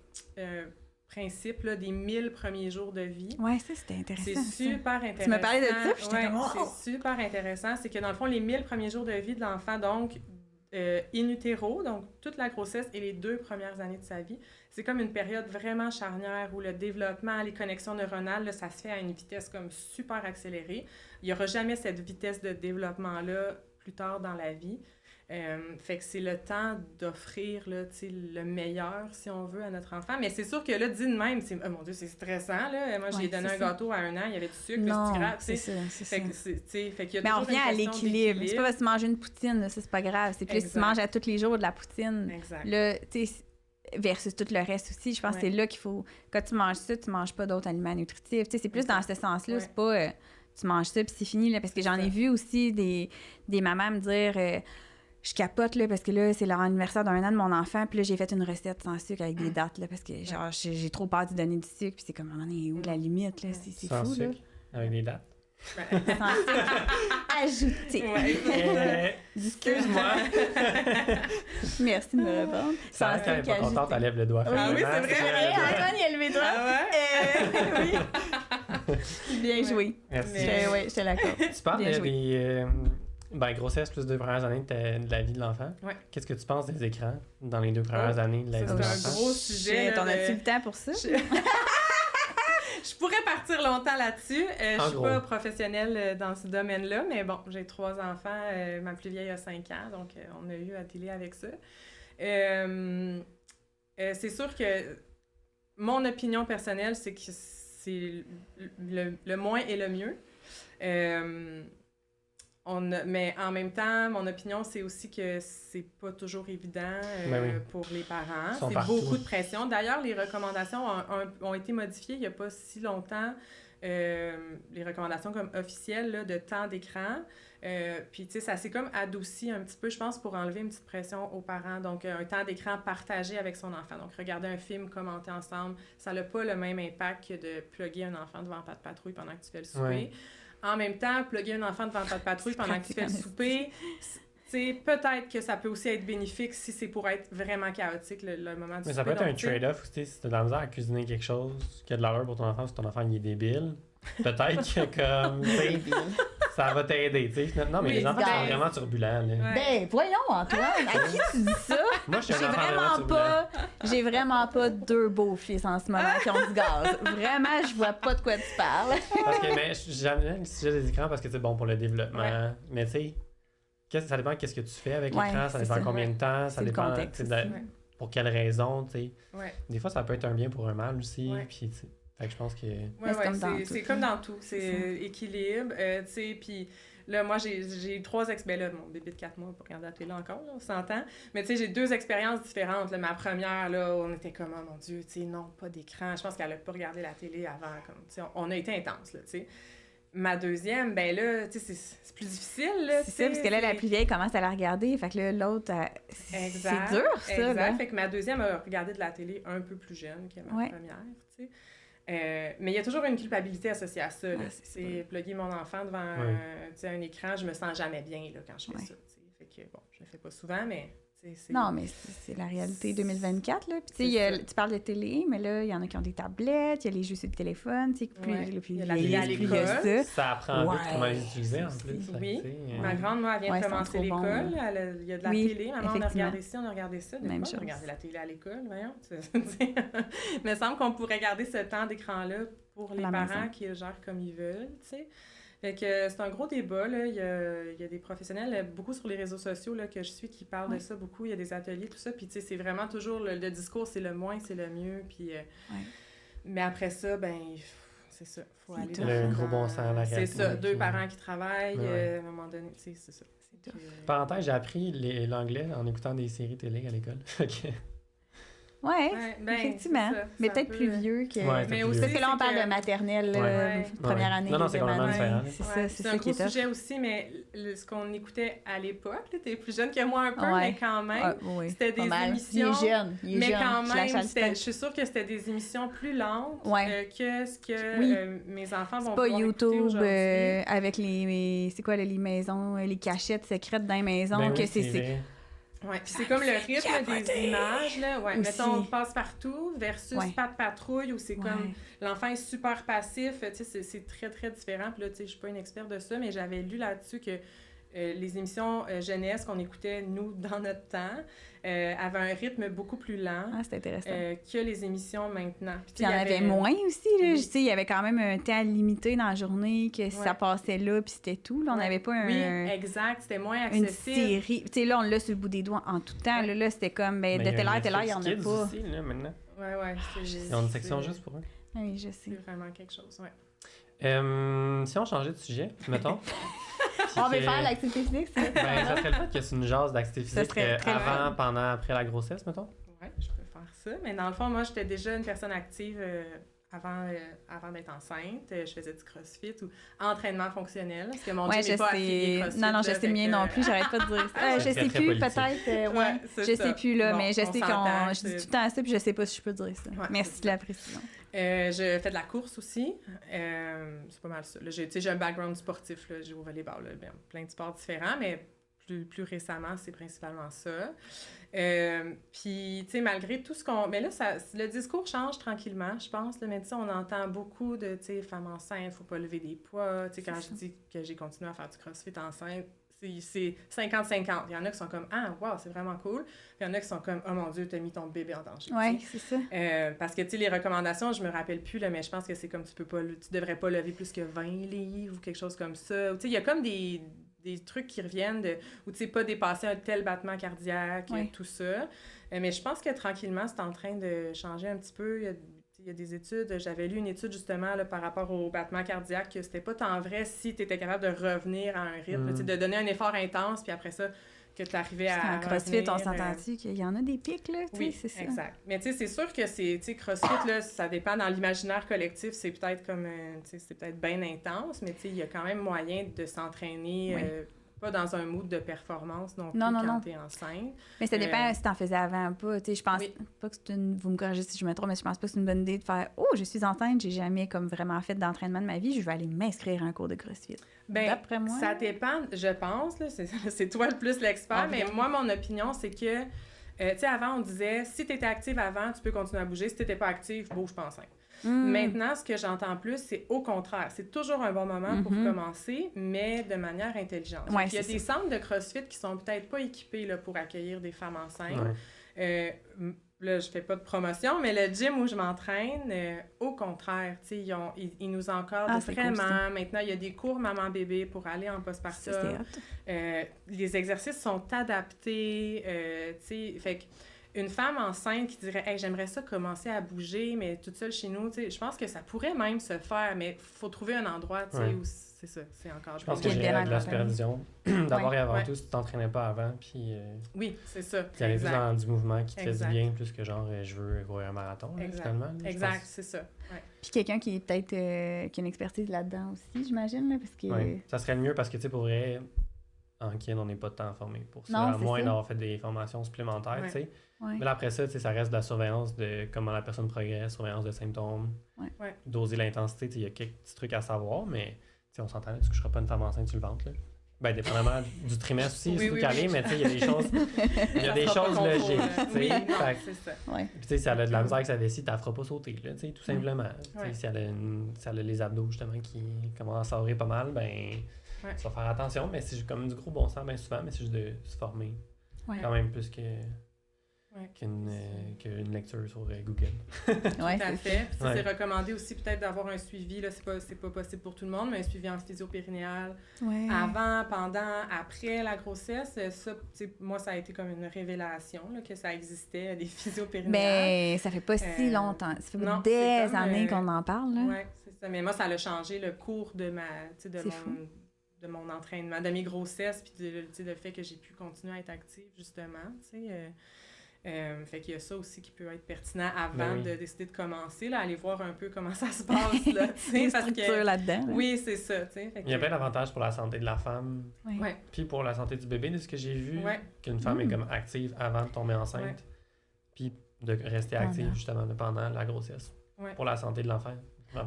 Speaker 3: principe là, des 1000 premiers jours de vie.
Speaker 2: Ouais, ça, c'était intéressant.
Speaker 3: C'est super intéressant.
Speaker 2: Tu m'as parlé de ça, puis j'étais comme...
Speaker 3: C'est super intéressant. C'est que dans le fond, les 1000 premiers jours de vie de l'enfant, donc in utero, donc toute la grossesse et les 2 premières années de sa vie, c'est comme une période vraiment charnière où le développement, les connexions neuronales, là, ça se fait à une vitesse comme super accélérée. Il n'y aura jamais cette vitesse de développement-là plus tard dans la vie. Fait que c'est le temps d'offrir là, le meilleur, si on veut, à notre enfant. Mais c'est sûr que là, dit de même, c'est, oh mon Dieu, c'est stressant. Là. Moi, j'ai donné un gâteau à 1 an, il y avait du sucre, c'est grave.
Speaker 2: C'est ça.
Speaker 3: Fait qu'il y a
Speaker 2: mais on revient à l'équilibre. C'est pas parce que tu manges une poutine, là, ça, c'est pas grave. C'est plus si tu manges à tous les jours de la poutine.
Speaker 3: Exact.
Speaker 2: Là, versus tout le reste aussi. Je pense que c'est là qu'il faut... Quand tu manges ça, tu manges pas d'autres aliments nutritifs. C'est plus dans ce sens-là. C'est pas... tu manges ça, puis c'est fini. Là, parce que j'en ai vu aussi des mamans me dire... je capote, là, parce que là, c'est l'anniversaire d'1 an de mon enfant, puis là, j'ai fait une recette sans sucre avec des dates, là, parce que, genre, j'ai trop peur d'y donner du sucre, puis c'est comme, on est où la limite, là? C'est
Speaker 1: sans
Speaker 2: fou,
Speaker 1: sucre,
Speaker 2: là.
Speaker 1: avec des dates.
Speaker 2: Sans sucre ajouté.
Speaker 1: Excuse-moi.
Speaker 2: Merci de me répondre.
Speaker 1: Ça reste quand elle est pas contente, elle lève le doigt.
Speaker 3: Ah oui, c'est vrai.
Speaker 2: Antoine, il a levé le doigt.
Speaker 3: Ah ouais?
Speaker 2: Oui. Bien joué.
Speaker 1: Merci.
Speaker 2: J'étais d'accord.
Speaker 1: Tu parles des grossesse plus 2 premières années de la vie de l'enfant.
Speaker 3: Ouais.
Speaker 1: Qu'est-ce que tu penses des écrans dans les 2 premières années de la vie de l'enfant?
Speaker 3: C'est un gros sujet.
Speaker 2: T'en as-tu le temps pour ça?
Speaker 3: Je pourrais partir longtemps là-dessus. Je suis pas professionnelle dans ce domaine-là, mais bon, j'ai 3 enfants. Ma plus vieille a 5 ans, donc on a eu à dealer avec ça. C'est sûr que mon opinion personnelle, c'est que c'est le moins et le mieux. Mais en même temps, mon opinion, c'est aussi que c'est pas toujours évident pour les parents. C'est beaucoup de pression. D'ailleurs, les recommandations ont été modifiées il n'y a pas si longtemps. Les recommandations comme officielles là, de temps d'écran. Puis, tu sais, ça s'est comme adouci un petit peu, je pense, pour enlever une petite pression aux parents. Donc, un temps d'écran partagé avec son enfant. Donc, regarder un film, commenter ensemble, ça n'a pas le même impact que de plugger un enfant devant Pat' Patrouille pendant que tu fais le souper. Ouais. En même temps, plugger un enfant devant Pat' Patrouille pendant que tu fais le souper, peut-être que ça peut aussi être bénéfique si c'est pour être vraiment chaotique le moment du souper.
Speaker 1: Mais ça peut être un trade-off aussi, si tu as de la misère à cuisiner quelque chose qui a de l'allure pour ton enfant, si ton enfant il est débile. Peut-être que comme ça va t'aider, tu sais. Non, mais les enfants sont vraiment turbulents. Là.
Speaker 2: Ben, voyons, Antoine, à qui tu dis ça?
Speaker 1: Moi, je suis
Speaker 2: j'ai vraiment pas 2 beaux fils en ce moment qui ont du gaz. Vraiment, je vois pas de quoi tu parles.
Speaker 1: Parce que, mais j'aime le sujet des écrans parce que c'est bon pour le développement. Ouais. Mais tu sais, ça dépend de qu'est-ce que tu fais avec l'écran, ça dépend combien de temps, ça dépend pour quelles raisons, tu sais.
Speaker 3: Ouais.
Speaker 1: Des fois, ça peut être un bien pour un mal aussi, puis fait que je pense que...
Speaker 3: c'est comme dans tout. C'est équilibre, tu sais, puis là, moi, j'ai 3 expériences. Là, mon bébé de 4 mois, pas regarder la télé encore, là, on s'entend. Mais tu sais, j'ai 2 expériences différentes. Là. Ma première, là, on était comme, oh mon Dieu, tu sais, non, pas d'écran. Je pense qu'elle a pas regardé la télé avant, comme, tu sais, on a été intense, là, tu sais. Ma deuxième, ben là, tu sais, c'est plus difficile, là.
Speaker 2: C'est ça, parce que là, la plus vieille commence à la regarder, fait que là, l'autre, c'est dur, ça,
Speaker 3: exact.
Speaker 2: Là.
Speaker 3: Fait que ma deuxième a regardé de la télé un peu plus jeune que ma première, tu sais. Mais il y a toujours une culpabilité associée à ça. C'est plugger mon enfant devant un écran, je me sens jamais bien là, quand je fais ça. T'sais. Fait que bon, je le fais pas souvent, mais c'est...
Speaker 2: Non, mais c'est la réalité 2024. Là. Puis, tu parles de télé, mais là, il y en a qui ont des tablettes, il y a les jeux sur le téléphone, plus
Speaker 3: il y a la télé à l'école.
Speaker 1: Ça apprend un peu comment les utiliser en plus.
Speaker 3: Oui. Ma grande, moi, elle vient de commencer l'école. Il y a de la télé. Maman, on a regardé ci, on a regardé ça. Des fois, on a regardé la télé à l'école, voyons. Mais il semble qu'on pourrait garder ce temps d'écran-là pour les parents qui le gèrent comme ils veulent, tu sais. Fait que c'est un gros débat, là. Il y a des professionnels, beaucoup sur les réseaux sociaux là, que je suis, qui parlent de ça beaucoup. Il y a des ateliers, tout ça. Puis, tu sais, c'est vraiment toujours le discours, c'est le moins, c'est le mieux. Puis, mais après ça, ben, c'est ça. Il faut aller
Speaker 1: dans le gros bon sens à la réalité.
Speaker 3: C'est ça. 2 parents qui travaillent, à un moment donné, tu sais, c'est ça.
Speaker 1: Parenthèse, j'ai appris l'anglais en écoutant des séries télé à l'école.
Speaker 2: Effectivement. Mais peut-être plus vieux que...
Speaker 3: mais aussi,
Speaker 2: parce que là, on parle de maternelle, première année.
Speaker 1: Non, c'est complètement différent.
Speaker 3: C'est un gros sujet aussi, mais ce qu'on écoutait à l'époque, t'es plus jeune que moi un peu, mais quand même, c'était des émissions...
Speaker 2: Il est jeune.
Speaker 3: Quand même, je suis sûre que c'était des émissions plus lentes que ce que mes enfants vont pouvoir écouter aujourd'hui.
Speaker 2: C'est pas YouTube avec les maisons, les cachettes secrètes dans les maisons, que c'est...
Speaker 3: Oui, puis c'est comme le rythme des images, là. Ouais, mettons, passe-partout versus pas de patrouille, où c'est comme l'enfant est super passif. Tu sais, c'est très, très différent. Puis là, tu sais, je suis pas une experte de ça, mais j'avais lu là-dessus que les émissions jeunesse qu'on écoutait, nous, dans notre temps, avaient un rythme beaucoup plus lent
Speaker 2: c'était intéressant.
Speaker 3: que les émissions maintenant.
Speaker 2: Puis il y en avait moins aussi. Là. Il y avait quand même un temps limité dans la journée que ça passait là, puis c'était tout. Là, on n'avait pas un...
Speaker 3: Oui, exact. C'était moins accessible.
Speaker 2: Une série. Tu sais, là, on l'a sur le bout des doigts en tout temps. Là, c'était comme, de telle heure, il n'y en a pas.
Speaker 1: Aussi, là, maintenant.
Speaker 3: Oui.
Speaker 1: Ils ont une section juste pour eux.
Speaker 2: Oui, je sais.
Speaker 3: C'est vraiment quelque chose, oui.
Speaker 1: Si on changeait de sujet, mettons...
Speaker 2: On va faire l'activité physique, ça?
Speaker 1: Ça serait le fait que c'est une jase d'activité physique avant, pendant, après la grossesse, mettons?
Speaker 3: Oui, je peux faire ça. Mais dans le fond, moi, j'étais déjà une personne active avant d'être enceinte. Je faisais du crossfit ou entraînement fonctionnel. Parce que mon gym n'est pas affilié crossfit.
Speaker 2: Non, je sais mien non plus. J'arrête pas de dire ça. Je sais plus, peut-être. Je sais plus, là. Mais je sais je dis tout le temps ça, puis je sais pas si je peux dire ça. Merci de la précision.
Speaker 3: Je fais de la course aussi. C'est pas mal ça. Là, j'ai un background sportif. Là. J'ai au volleyball, plein de sports différents, mais plus récemment, c'est principalement ça. Puis, tu sais, malgré tout ce qu'on... Mais là, le discours change tranquillement, je pense. Là, mais tu sais, on entend beaucoup de, tu sais, femmes enceintes, faut pas lever des poids. Tu sais, quand je dis que j'ai continué à faire du crossfit enceinte, c'est 50-50. Il y en a qui sont comme « Ah, wow, c'est vraiment cool. » Puis il y en a qui sont comme « Oh mon Dieu, t'as mis ton bébé en danger. »
Speaker 2: Oui, c'est ça.
Speaker 3: Parce que, tu sais, les recommandations, je me rappelle plus, là, mais je pense que c'est comme tu devrais pas lever plus que 20 livres ou quelque chose comme ça. Tu sais, il y a comme des trucs qui reviennent ou tu sais, pas dépasser un tel battement cardiaque, tout ça. Mais je pense que tranquillement, c'est en train de changer un petit peu. Il y a des études. J'avais lu une étude justement là, par rapport au battement cardiaque que c'était pas tant vrai si tu étais capable de revenir à un rythme, de donner un effort intense, puis après ça, que tu arrivais à.
Speaker 2: En CrossFit, on s'entend-tu qu'il y en a des pics, là?
Speaker 3: Oui, c'est ça. Exact. Mais tu sais, c'est sûr que CrossFit, là, ça dépend dans l'imaginaire collectif, c'est peut-être comme, c'est peut-être bien intense, mais tu sais, il y a quand même moyen de s'entraîner. Pas dans un mood de performance non plus quand t'es enceinte.
Speaker 2: Mais ça dépend si t'en faisais avant ou pas. Je pense pas que c'est vous me corrigez si je me trompe, mais je pense pas que c'est une bonne idée de faire « Oh, je suis enceinte, j'ai jamais comme vraiment fait d'entraînement de ma vie, je vais aller m'inscrire à un cours de CrossFit. » D'après moi...
Speaker 3: Ça dépend, je pense, là, c'est toi le plus l'expert, mais moi, mon opinion, c'est que, tu sais, avant, on disait, si t'étais active avant, tu peux continuer à bouger, si t'étais pas active, bouge pas enceinte. Maintenant, ce que j'entends plus, c'est au contraire. C'est toujours un bon moment pour commencer, mais de manière intelligente. Il y a des centres de CrossFit qui sont peut-être pas équipés là, pour accueillir des femmes enceintes. Là, je fais pas de promotion, mais le gym où je m'entraîne, au contraire, ils nous encadrent vraiment. Cool, maintenant, il y a des cours maman-bébé pour aller en postpartum. Les exercices sont adaptés. Fait que une femme enceinte qui dirait « Hey, j'aimerais ça commencer à bouger, mais toute seule chez nous », je pense que ça pourrait même se faire, mais il faut trouver un endroit où c'est ça, c'est encore...
Speaker 1: Je pense que j'irais de la supervision. D'abord et avant tout, si tu t'entraînais pas avant, puis...
Speaker 3: oui, c'est ça.
Speaker 1: Tu allais juste dans du mouvement qui te fait du bien, plus que genre « Je veux courir un marathon », finalement.
Speaker 3: Exact, c'est ça.
Speaker 2: Puis quelqu'un qui est peut-être... qui a une expertise là-dedans aussi, j'imagine, là, parce que...
Speaker 1: Oui, ça serait le mieux parce que, tu sais, pour vrai, en kin, on n'est pas tant formé pour ça, à moins d'avoir fait des formations supplémentaires, tu sais. Mais là, après ça, ça reste de la surveillance de comment la personne progresse, surveillance de symptômes, doser l'intensité. Il y a quelques petits trucs à savoir, mais on s'entend, tu ne coucheras pas une femme enceinte sur le ventre. Là. Ben, dépendamment du trimestre aussi, il faut caler, mais il y a des choses, logiques.
Speaker 3: C'est ça.
Speaker 1: Puis si elle a de la misère avec sa vessie, tu ne la feras pas sauter, là, tout simplement. Si elle a les abdos justement qui commencent à s'ouvrir pas mal, ben tu vas faire attention, mais c'est comme du gros bon sens bien souvent, mais c'est juste de se former quand même plus que... qu'une lecture sur Google.
Speaker 3: Tout à fait. Puis c'est recommandé aussi peut-être d'avoir un suivi, là, c'est pas possible pour tout le monde, mais un suivi en physio-périnéale avant, pendant, après la grossesse. Ça, moi, ça a été comme une révélation là, que ça existait, des physio-périnéales.
Speaker 2: Mais ça fait pas si longtemps. Ça fait des années qu'on en parle. Oui,
Speaker 3: c'est ça. Mais moi, ça a changé le cours de mon entraînement, de mes grossesses, puis le fait que j'ai pu continuer à être active, justement, tu sais. Fait qu'il y a ça aussi qui peut être pertinent avant de décider de commencer, là, aller voir un peu comment ça se passe, là, tu sais, parce que...
Speaker 2: là-dedans.
Speaker 3: Oui, c'est ça, tu sais.
Speaker 1: Il y a plein d'avantages pour la santé de la femme, puis pour la santé du bébé, de ce que j'ai vu, qu'une femme est comme active avant de tomber enceinte, puis de rester active justement pendant la grossesse, pour la santé de l'enfant.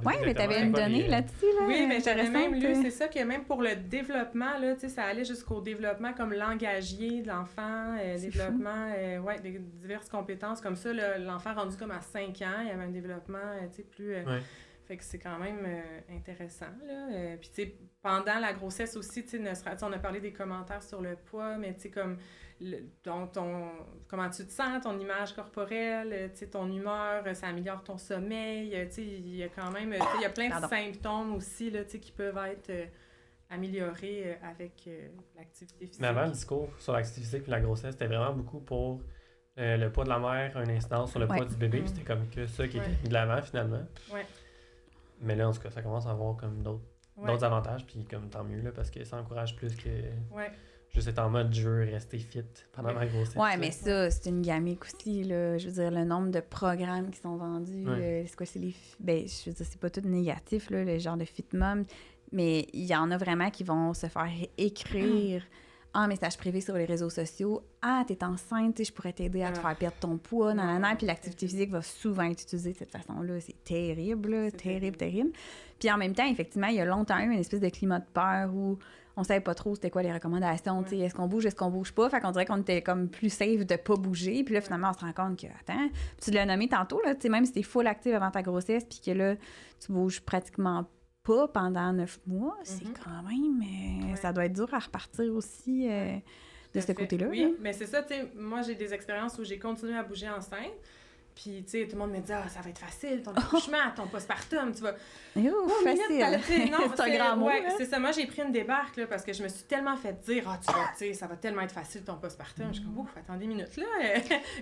Speaker 2: Oui, mais tu avais une donnée là-dessus. Là,
Speaker 3: oui, mais j'avais même lu, c'est ça, que même pour le développement, là, ça allait jusqu'au développement comme langagier de l'enfant, développement, de diverses compétences comme ça. Là, l'enfant rendu comme à 5 ans, il y avait un développement plus... Fait que c'est quand même intéressant, là. Puis, tu sais, pendant la grossesse aussi, tu sais, on a parlé des commentaires sur le poids, mais tu sais, comme comment tu te sens, ton image corporelle, tu sais, ton humeur, ça améliore ton sommeil, tu sais, il y a quand même, il y a plein de symptômes aussi, là, tu sais, qui peuvent être améliorés avec l'activité physique.
Speaker 1: Mais avant, le discours sur l'activité physique et la grossesse, c'était vraiment beaucoup pour le poids de la mère, un incidence sur le poids du bébé, puis c'était comme que ça qui était mis de l'avant, finalement.
Speaker 3: Ouais.
Speaker 1: Mais là, en tout cas, ça commence à avoir comme d'autres avantages, puis comme tant mieux, là, parce que ça encourage plus que juste être en mode je veux rester fit pendant ma grossesse.
Speaker 2: Ouais, mais ça, c'est une gamique aussi, là. Je veux dire, le nombre de programmes qui sont vendus, c'est quoi, c'est les... Ben, je veux dire, c'est pas tout négatif, là, le genre de fit mom, mais il y en a vraiment qui vont se faire écrire en message privé sur les réseaux sociaux. « Ah, t'es enceinte, je pourrais t'aider à te faire perdre ton poids, nanana. » Puis l'activité physique va souvent être utilisée de cette façon-là. C'est terrible, là, terrible. Puis en même temps, effectivement, il y a longtemps eu une espèce de climat de peur où on savait pas trop c'était quoi les recommandations. Tu sais, est-ce qu'on bouge pas? Fait qu'on dirait qu'on était comme plus safe de pas bouger. Puis là, finalement, on se rend compte que, attends, tu l'as nommé tantôt, là, tu sais, même si t'es full active avant ta grossesse, puis que là, tu bouges pratiquement pas pendant 9 mois, c'est quand même... ça doit être dur à repartir aussi de ce côté-là.
Speaker 3: Oui, mais c'est ça, tu sais, moi, j'ai des expériences où j'ai continué à bouger enceinte, puis, tu sais, tout le monde me dit « Ah, ça va être facile, ton accouchement, ton postpartum, tu vas... »
Speaker 2: facile!
Speaker 3: Non,
Speaker 2: c'est un grand mot.
Speaker 3: C'est ça, moi, j'ai pris une débarque, là, parce que je me suis tellement fait dire « Ah, tu sais, ça va tellement être facile, ton postpartum. » Je suis comme « Ouf, attendez une minute, là. »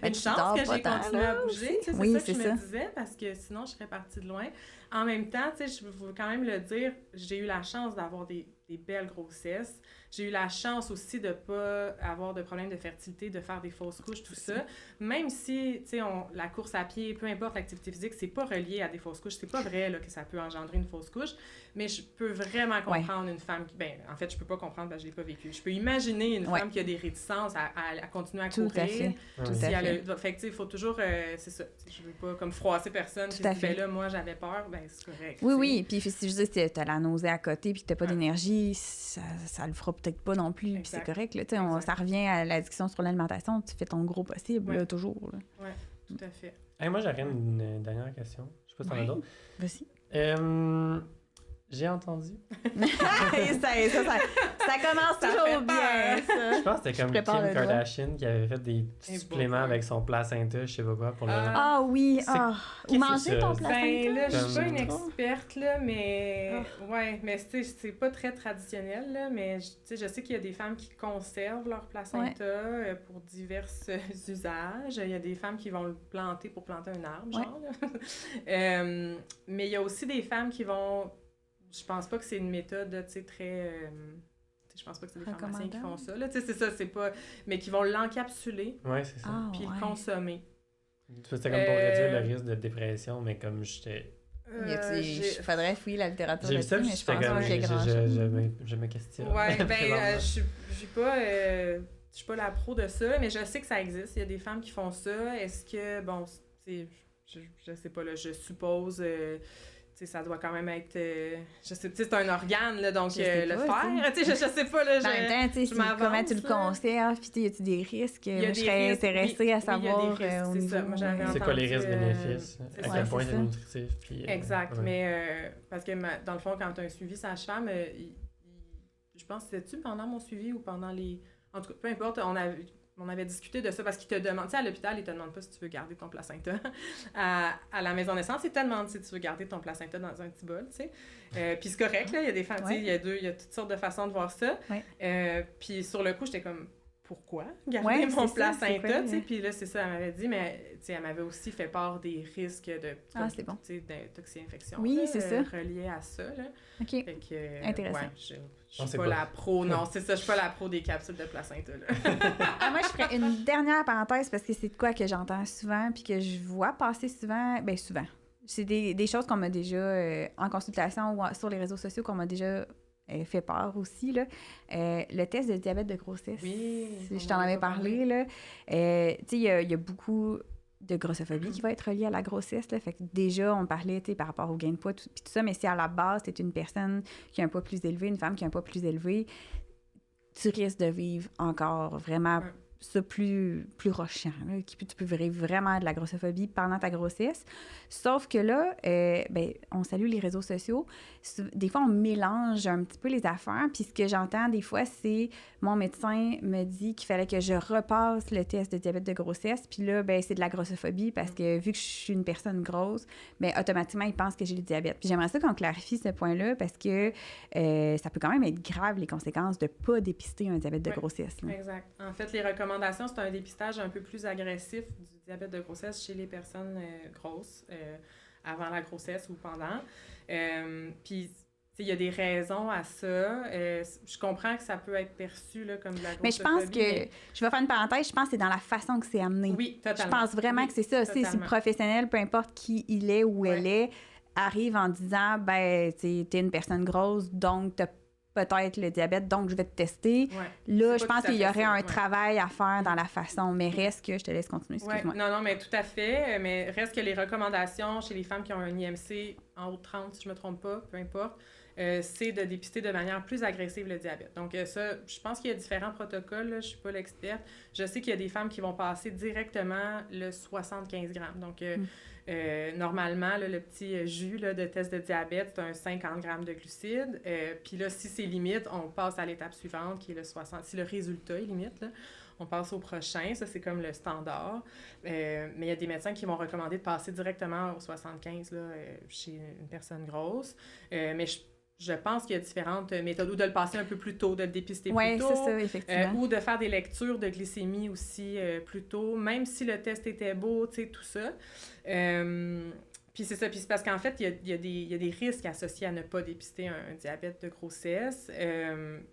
Speaker 3: Une chance que j'ai continué à bouger, tu sais, c'est ça que je me disais, parce que sinon, je serais partie de loin. En même temps, tu sais, je veux quand même le dire, j'ai eu la chance d'avoir des belles grossesses. J'ai eu la chance aussi de ne pas avoir de problème de fertilité, de faire des fausses couches, tout ça. Même si, tu sais, la course à pied, peu importe l'activité physique, c'est pas relié à des fausses couches. C'est pas vrai là, que ça peut engendrer une fausse couche, mais je peux vraiment comprendre une femme qui... Ben, en fait, je peux pas comprendre parce que je l'ai pas vécu. Je peux imaginer une femme qui a des réticences à continuer à courir.
Speaker 2: Tout à fait.
Speaker 3: Fait que, tu sais, il faut toujours... c'est ça. Je veux pas comme froisser personne. Tout
Speaker 2: à fait.
Speaker 3: Ben là, moi, j'avais peur. Ben, c'est correct.
Speaker 2: Oui. Puis si je dis que t'as la nausée à côté puis que t'as pas d'énergie, ça le fera peut-être pas non plus. Puis c'est correct. Là, ça revient à la discussion sur l'alimentation. Tu fais ton gros possible, là, toujours.
Speaker 3: Oui, tout à fait.
Speaker 1: Hey, moi, j'aurais une dernière question. Je sais pas si t'en as d'autres.
Speaker 2: Vas-y.
Speaker 1: J'ai entendu.
Speaker 2: ça commence toujours bien, ça.
Speaker 1: Je pense que c'était comme Kim Kardashian qui avait fait des suppléments avec son placenta, je sais pas quoi, pour le...
Speaker 2: Ah oui, ou manger ton placenta.
Speaker 3: Ben là, je suis pas une experte, là, mais... Ouais, mais c'est pas très traditionnel, là, mais je sais qu'il y a des femmes qui conservent leur placenta pour divers usages. Il y a des femmes qui vont le planter pour planter un arbre, genre, là. Mais il y a aussi des femmes qui vont... Je pense pas que c'est une méthode, tu sais, très... je pense pas que c'est des pharmaciens qui font ça, là. Tu sais, c'est ça, c'est pas... Mais qui vont l'encapsuler.
Speaker 1: Ouais, c'est ça.
Speaker 3: Puis le consommer.
Speaker 1: C'était comme pour réduire le risque de dépression, mais comme j'étais...
Speaker 2: Il faudrait fouiller la littérature
Speaker 1: là-dessus, mais je pense pas qu'il y a grand-chose. Je me questionne.
Speaker 3: Ouais, ben, je suis pas la pro de ça, mais je sais que ça existe. Il y a des femmes qui font ça. Est-ce que, bon, je sais pas, là, je suppose... T'sais, ça doit quand même être... je sais, c'est un organe, là, donc le faire. Je sais pas, là,
Speaker 2: comment tu le conserves, puis y a-tu des risques? Moi, je serais intéressée à savoir au niveau...
Speaker 1: C'est quoi les risques-bénéfices? À quel point c'est nutritif? Puis,
Speaker 3: exact, mais parce que dans le fond, quand tu as un suivi sage-femme, je pense, c'était-tu pendant mon suivi ou pendant les... En tout cas, peu importe, on avait discuté de ça parce qu'ils te demandent, tu sais, à l'hôpital, ils te demandent pas si tu veux garder ton placenta. À la maison de naissance, ils te demandent si tu veux garder ton placenta dans un petit bol, tu sais. Puis c'est correct, là, il y a des femmes, tu sais, il y a toutes sortes de façons de voir ça. Puis sur le coup, j'étais comme, pourquoi garder mon placenta, tu sais. Puis là, c'est ça, elle m'avait dit, mais tu sais, elle m'avait aussi fait part des risques de d'intoxi-infection.
Speaker 2: Oui, c'est ça.
Speaker 3: Reliés à ça, là.
Speaker 2: OK.
Speaker 3: Fait que,
Speaker 2: intéressant.
Speaker 3: Ouais, je suis pas la pro, non, c'est ça, je suis pas la pro des capsules de placenta, là.
Speaker 2: Moi, je ferais une dernière parenthèse parce que c'est de quoi que j'entends souvent puis que je vois passer souvent, ben souvent. C'est des choses qu'on m'a déjà, en consultation ou sur les réseaux sociaux, qu'on m'a déjà fait peur aussi, là. Le test de diabète de grossesse.
Speaker 3: Oui.
Speaker 2: Je t'en avais parlé, là. Tu sais, il y a beaucoup de grossophobie qui va être relié à la grossesse. Là. Fait que déjà, on parlait par rapport au gain de poids, puis tout ça, mais si à la base, tu es une personne qui a un poids plus élevé, une femme qui a un poids plus élevé, tu risques de vivre encore vraiment ça plus rochant. Là, tu peux vivre vraiment de la grossophobie pendant ta grossesse. Sauf que là, on salue les réseaux sociaux. Des fois, on mélange un petit peu les affaires. Puis ce que j'entends des fois, c'est mon médecin me dit qu'il fallait que je repasse le test de diabète de grossesse. Puis là, c'est de la grossophobie parce que vu que je suis une personne grosse, automatiquement, il pense que j'ai le diabète. Puis j'aimerais ça qu'on clarifie ce point-là parce que ça peut quand même être grave les conséquences de ne pas dépister un diabète de grossesse. Là.
Speaker 3: Exact. En fait, les recommandations, c'est un dépistage un peu plus agressif du diabète de grossesse chez les personnes grosses avant la grossesse ou pendant. Puis, il y a des raisons à ça. Je comprends que ça peut être perçu là, comme de la grossophobie.
Speaker 2: Mais je pense que, je vais faire une parenthèse, je pense que c'est dans la façon que c'est amené.
Speaker 3: Oui, totalement.
Speaker 2: Je pense vraiment que c'est ça. Si le professionnel, peu importe qui il est ou elle est, arrive en disant, t'es une personne grosse, donc t'as peut-être le diabète, donc je vais te tester. Là, je pense qu'il y aurait un travail à faire dans la façon, mais reste que, je te laisse continuer, excuse-moi.
Speaker 3: Non, mais tout à fait, mais reste que les recommandations chez les femmes qui ont un IMC en haut de 30, si je me trompe pas, peu importe, c'est de dépister de manière plus agressive le diabète. Donc ça, je pense qu'il y a différents protocoles, là, je suis pas l'experte. Je sais qu'il y a des femmes qui vont passer directement le 75 grammes. Donc, normalement, là, le petit jus là, de test de diabète, c'est un 50 grammes de glucides. Puis là, si c'est limite, on passe à l'étape suivante, qui est le 60. Si le résultat est limite, là, on passe au prochain. Ça, c'est comme le standard. Mais il y a des médecins qui vont recommander de passer directement au 75 là, chez une personne grosse. Mais je pense qu'il y a différentes méthodes, ou de le passer un peu plus tôt, de le dépister plus tôt.
Speaker 2: Oui, c'est ça, effectivement.
Speaker 3: Ou de faire des lectures de glycémie aussi plus tôt, même si le test était beau, tu sais, tout ça. Puis c'est ça, puis c'est parce qu'en fait, il y a des risques associés à ne pas dépister un diabète de grossesse.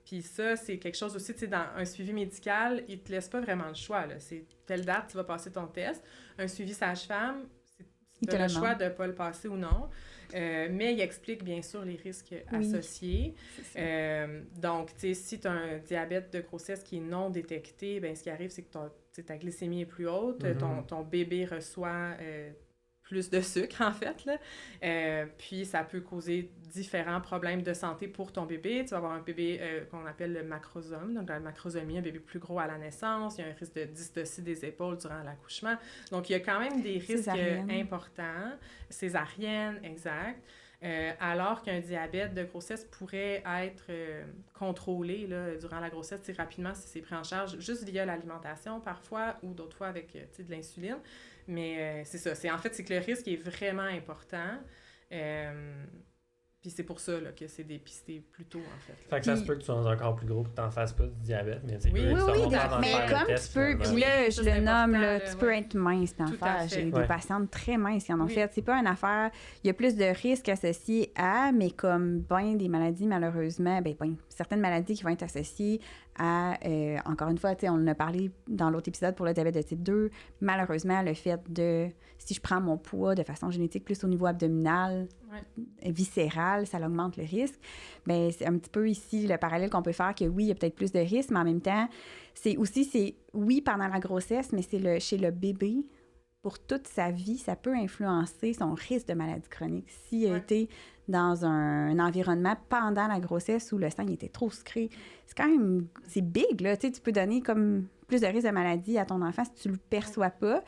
Speaker 3: Puis ça, c'est quelque chose aussi, tu sais, dans un suivi médical, il te laisse pas vraiment le choix, là. C'est telle date, tu vas passer ton test. Un suivi sage-femme, tu as le choix de ne pas le passer ou non. Mais il explique bien sûr les risques associés. Donc, tu sais, si tu as un diabète de grossesse qui est non détecté, bien, ce qui arrive, c'est que ta glycémie est plus haute, ton bébé reçoit plus de sucre, en fait, là. Puis, ça peut causer différents problèmes de santé pour ton bébé. Tu vas avoir un bébé qu'on appelle le macrosome, donc la macrosomie, un bébé plus gros à la naissance. Il y a un risque de dystocie des épaules durant l'accouchement. Donc, il y a quand même des risques importants. Césarienne, exact. Alors qu'un diabète de grossesse pourrait être contrôlé là, durant la grossesse rapidement si c'est pris en charge juste via l'alimentation parfois ou d'autres fois avec de l'insuline. Mais c'est ça. En fait, c'est que le risque est vraiment important. Puis c'est pour ça là, que c'est dépisté plus tôt, en fait.
Speaker 1: Fait que ça se peut que tu sois encore plus gros et que tu n'en fasses pas du diabète, mais tu sais,
Speaker 2: oui, mais comme tu peux, puis là, je le nomme, là, tu peux être mince et en faire. J'ai des patientes très minces qui en ont fait. C'est pas une affaire, il y a plus de risques associés à, mais comme des maladies, malheureusement, certaines maladies qui vont être associées à, encore une fois, on en a parlé dans l'autre épisode pour le diabète de type 2, malheureusement, le fait de, si je prends mon poids de façon génétique plus au niveau abdominal, viscéral, ça augmente le risque. Mais c'est un petit peu ici le parallèle qu'on peut faire que oui, il y a peut-être plus de risques, mais en même temps, oui, pendant la grossesse, mais c'est chez le bébé, pour toute sa vie, ça peut influencer son risque de maladie chronique. S'il a été dans un environnement pendant la grossesse où le sang était trop sucré, c'est big, là. Tu peux donner comme plus de risque de maladie à ton enfant si tu le perçois pas.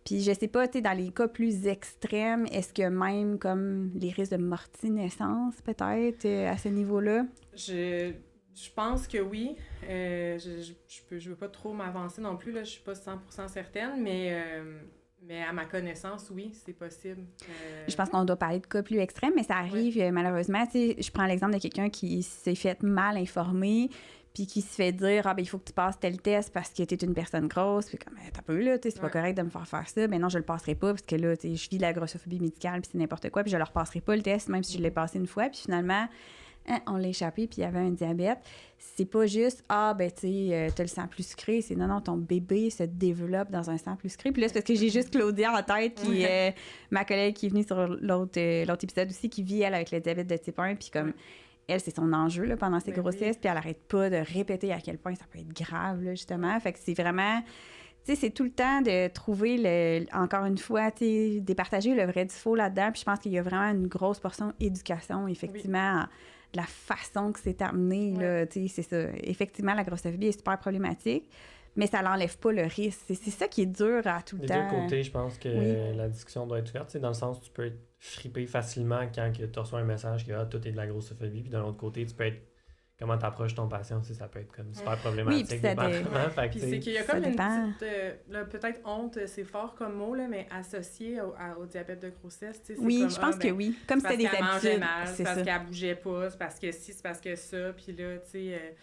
Speaker 2: Puis je sais pas, dans les cas plus extrêmes, est-ce que même comme les risques de morti-naissance, peut-être, à ce niveau-là?
Speaker 3: Je pense que oui. Je veux pas trop m'avancer non plus, là. Je suis pas 100% certaine, mais à ma connaissance, oui, c'est possible.
Speaker 2: Je pense qu'on doit parler de cas plus extrêmes, mais ça arrive malheureusement. Je prends l'exemple de quelqu'un qui s'est fait mal informer puis qui se fait dire « il faut que tu passes tel test parce que tu es une personne grosse. » Puis comme « t'as peu, là, c'est pas correct de me faire ça. » Ben non, je le passerai pas parce que là, je vis de la grossophobie médicale puis c'est n'importe quoi. Puis je leur passerai pas le test, même si je l'ai passé une fois. Puis finalement, on l'a échappé puis il y avait un diabète. C'est pas juste « t'as le sang plus sucré. » C'est non, ton bébé se développe dans un sang plus sucré. Puis là, c'est parce que j'ai juste Claudia en tête qui est ma collègue qui est venue sur l'autre épisode aussi, qui vit, elle, avec le diabète de type 1. Puis comme... Elle, c'est son enjeu là, pendant ses grossesses, puis elle n'arrête pas de répéter à quel point ça peut être grave, là, justement. Fait que c'est vraiment... Tu sais, c'est tout le temps de trouver, encore une fois, tu sais, départager le vrai du faux là-dedans. Puis je pense qu'il y a vraiment une grosse portion éducation, effectivement, de la façon que c'est amené. Là, tu sais, c'est ça. Effectivement, la grossophobie est super problématique, mais ça n'enlève pas le risque. C'est ça qui est dur à tout le temps.
Speaker 1: Des deux côtés, je pense que la discussion doit être faite. Tu sais, dans le sens où tu peux être frippé facilement quand tu reçois un message que tout est de la grossophobie. Puis de l'autre côté, tu peux être... Comment tu approches ton patient aussi, ça peut être comme super problématique.
Speaker 2: Oui,
Speaker 3: puis c'est qu'il y a comme une petite... là, peut-être honte, c'est fort comme mot, là, mais associé au diabète de grossesse. C'est
Speaker 2: oui,
Speaker 3: comme,
Speaker 2: je pense que oui. Comme c'était des habitudes.
Speaker 3: Mangeait mal, c'est parce qu'elle bougeait pas, c'est parce que ci, c'est parce que ça. Puis là, tu sais...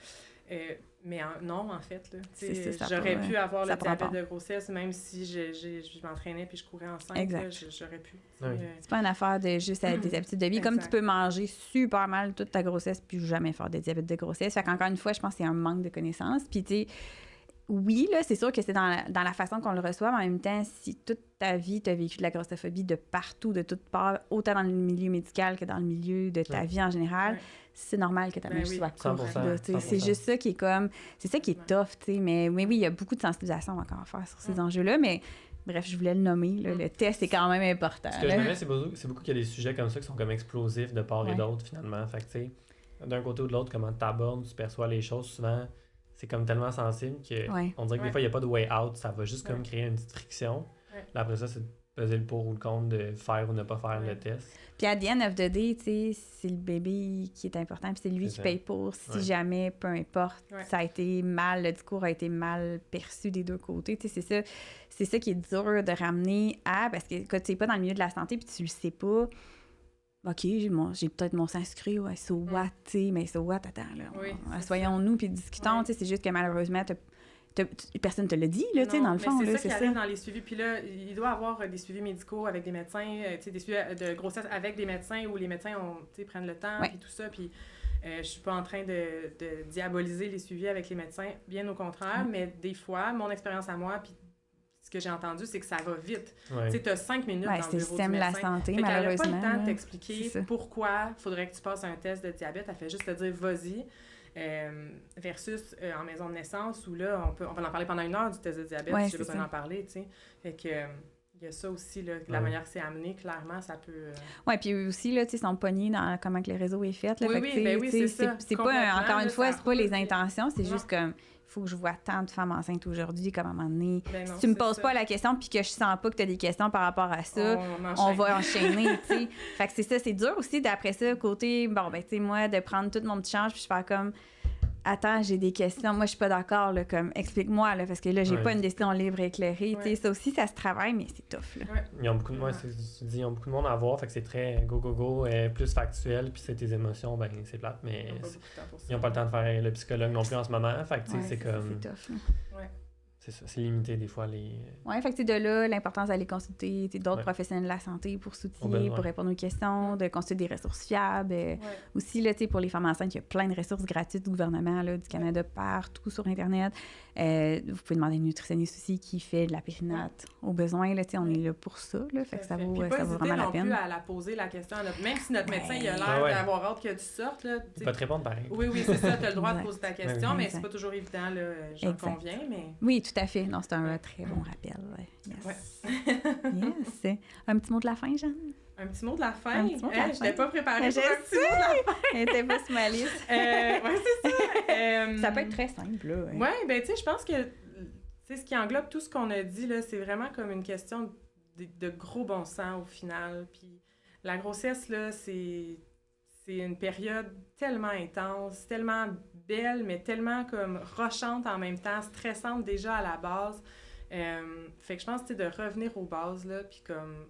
Speaker 3: mais non, en fait, là, j'aurais pu avoir le diabète de grossesse, même si je m'entraînais puis je courais enceinte, là, j'aurais pu.
Speaker 2: C'est pas une affaire de juste des habitudes de vie. Comme tu peux manger super mal toute ta grossesse puis jamais faire de diabète de grossesse. Fait qu'encore une fois, je pense que c'est un manque de connaissances. Puis tu sais, oui, là, c'est sûr que c'est dans la façon qu'on le reçoit, mais en même temps, si toute ta vie, tu as vécu de la grossophobie de partout, de toutes parts, autant dans le milieu médical que dans le milieu de ta vie en général, c'est normal que ta mère soit courte. C'est juste ça qui est comme... C'est ça qui est tough, tu sais. Mais oui, il y a beaucoup de sensibilisation encore à faire sur ces enjeux-là, mais bref, je voulais le nommer. Là, le test est quand même important.
Speaker 1: Ce que je me mets, c'est beaucoup qu'il y a des sujets comme ça qui sont comme explosifs de part et d'autre, finalement. Fait que, tu sais, d'un côté ou de l'autre, comment tu abordes, tu perçois les choses, souvent... C'est comme tellement sensible qu'on dirait que des fois, il n'y a pas de way out. Ça va juste comme créer une petite friction. Là, après ça, c'est de peser le pour ou le contre de faire ou ne pas faire le test.
Speaker 2: Puis à the end of the day, tu sais, c'est le bébé qui est important. Puis c'est lui qui paye pour. Si jamais, peu importe, ça a été mal, le discours a été mal perçu des deux côtés. Tu sais, c'est ça qui est dur de ramener à... Parce que quand tu n'es pas dans le milieu de la santé puis tu le sais pas... OK, j'ai peut-être mon sang sucré, so what, tu sais, mais so what, attends, là, soyons-nous, puis discutons, tu sais, c'est juste que malheureusement, personne ne te le dit, là, tu sais, dans le fond, là,
Speaker 3: c'est ça qui arrive dans les suivis, puis là, il doit y avoir des suivis médicaux avec des médecins, tu sais, des suivis de grossesse avec des médecins, où les médecins prennent le temps, puis tout ça, puis je suis pas en train de diaboliser les suivis avec les médecins, bien au contraire, mais des fois, mon expérience à moi, puis ce que j'ai entendu, c'est que ça va vite. Tu sais, tu as 5 minutes dans le bureau du médecin. C'est le système de la santé, malheureusement. Elle n'a pas le temps de t'expliquer pourquoi il faudrait que tu passes un test de diabète. Elle fait juste te dire « vas-y ». Versus en maison de naissance, où là, on va en parler pendant 1 heure du test de diabète, si j'ai besoin d'en parler, tu sais. Fait que... il y a ça aussi, là, la manière que c'est amené, clairement, ça peut...
Speaker 2: Oui, puis aussi, là, tu sais, ils sont pognés dans comment que le réseau est fait. Là,
Speaker 3: oui, c'est ça.
Speaker 2: C'est pas, encore une fois, c'est pas les intentions, c'est juste comme... Il faut que je vois tant de femmes enceintes aujourd'hui, comme à un moment donné. Si tu me poses pas la question puis que je sens pas que tu as des questions par rapport à ça, on va enchaîner, tu sais. Fait que c'est ça, c'est dur aussi d'après ça, côté, bon, ben, tu sais, moi, de prendre tout mon petit change puis je fais comme, attends, j'ai des questions, moi, je suis pas d'accord, là, comme, explique-moi, là, parce que là, j'ai pas une décision libre et éclairée, tu sais. Ça aussi, ça se travaille, mais c'est tough, là.
Speaker 1: Ils ont beaucoup de, ils ont beaucoup de monde à voir, fait que c'est très go, plus factuel, puis c'est tes émotions, ben, c'est plate, mais ils n'ont pas le temps de faire le psychologue non plus en ce moment, fait que, tu sais, c'est comme...
Speaker 2: C'est tough, là.
Speaker 1: C'est ça, c'est limité des fois les...
Speaker 2: Oui, fait que de là, l'importance d'aller consulter d'autres professionnels de la santé pour s'outiller, pour répondre aux questions, de consulter des ressources fiables. Aussi, là, pour les femmes enceintes, il y a plein de ressources gratuites du gouvernement, là, du Canada, partout sur Internet. Vous pouvez demander à une nutritionniste aussi qui fait de la périnate au besoin. Là, on est là pour ça. Là, fait que ça vaut vraiment la peine.
Speaker 3: Plus à la poser la question à même si notre médecin il a l'air d'avoir hâte que tu sortes. Là,
Speaker 1: il va te répondre pareil.
Speaker 3: Oui, c'est ça. Tu as le droit de poser ta question, mais c'est pas toujours évident. Là, j'en conviens. Mais...
Speaker 2: Oui, tout à fait. Non, c'est un très bon rappel. Yes. Un petit mot de la fin, Jeanne?
Speaker 3: Un petit mot de la fin? Je n'étais pas préparée pour un petit mot de la fin.
Speaker 2: Elle n'était pas sur ma liste.
Speaker 3: Oui, c'est ça.
Speaker 2: Ça peut être très simple, là.
Speaker 3: Oui, bien, tu sais, je pense que ce qui englobe tout ce qu'on a dit, là, c'est vraiment comme une question de gros bon sens au final. Puis la grossesse, là, c'est une période tellement intense, tellement belle, mais tellement comme rochante en même temps, stressante déjà à la base. Fait que je pense, de revenir aux bases, là, puis comme...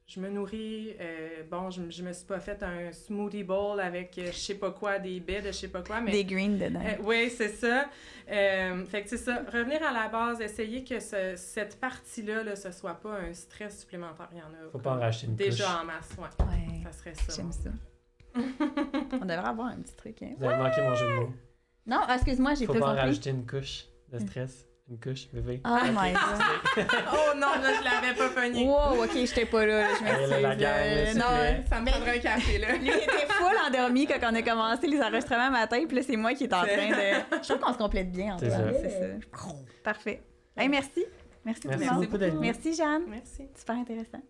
Speaker 3: Je me nourris, je me suis pas fait un smoothie bowl avec je sais pas quoi, des baies de je sais pas quoi, mais...
Speaker 2: Des greens dedans.
Speaker 3: Oui, c'est ça. Fait que c'est ça, revenir à la base, essayer que cette partie-là, là, ce soit pas un stress supplémentaire. Il y en a.
Speaker 1: Faut pas en racheter une
Speaker 3: déjà
Speaker 1: couche.
Speaker 3: En masse, ouais. Ça serait ça.
Speaker 2: J'aime ça. On devrait avoir un petit truc, hein.
Speaker 1: Vous avez manqué mon jeu de mots.
Speaker 2: Non, excuse-moi, j'ai pas compris.
Speaker 1: Faut pas en rajouter une couche de stress. Une couche, bébé.
Speaker 2: Oh my God.
Speaker 3: Oh non, là, je l'avais pas pogné.
Speaker 2: Wow, OK, j'étais pas là. Je m'excuse.
Speaker 3: Non, ça me prendrait un café, là.
Speaker 2: Lui, il était full endormi quand on a commencé les enregistrements matin, puis là, c'est moi qui est en train de... Je trouve qu'on se complète bien, en fait. C'est ça. Parfait. Hey, merci. Merci beaucoup. Merci, Jeanne.
Speaker 3: Merci.
Speaker 2: Super intéressant.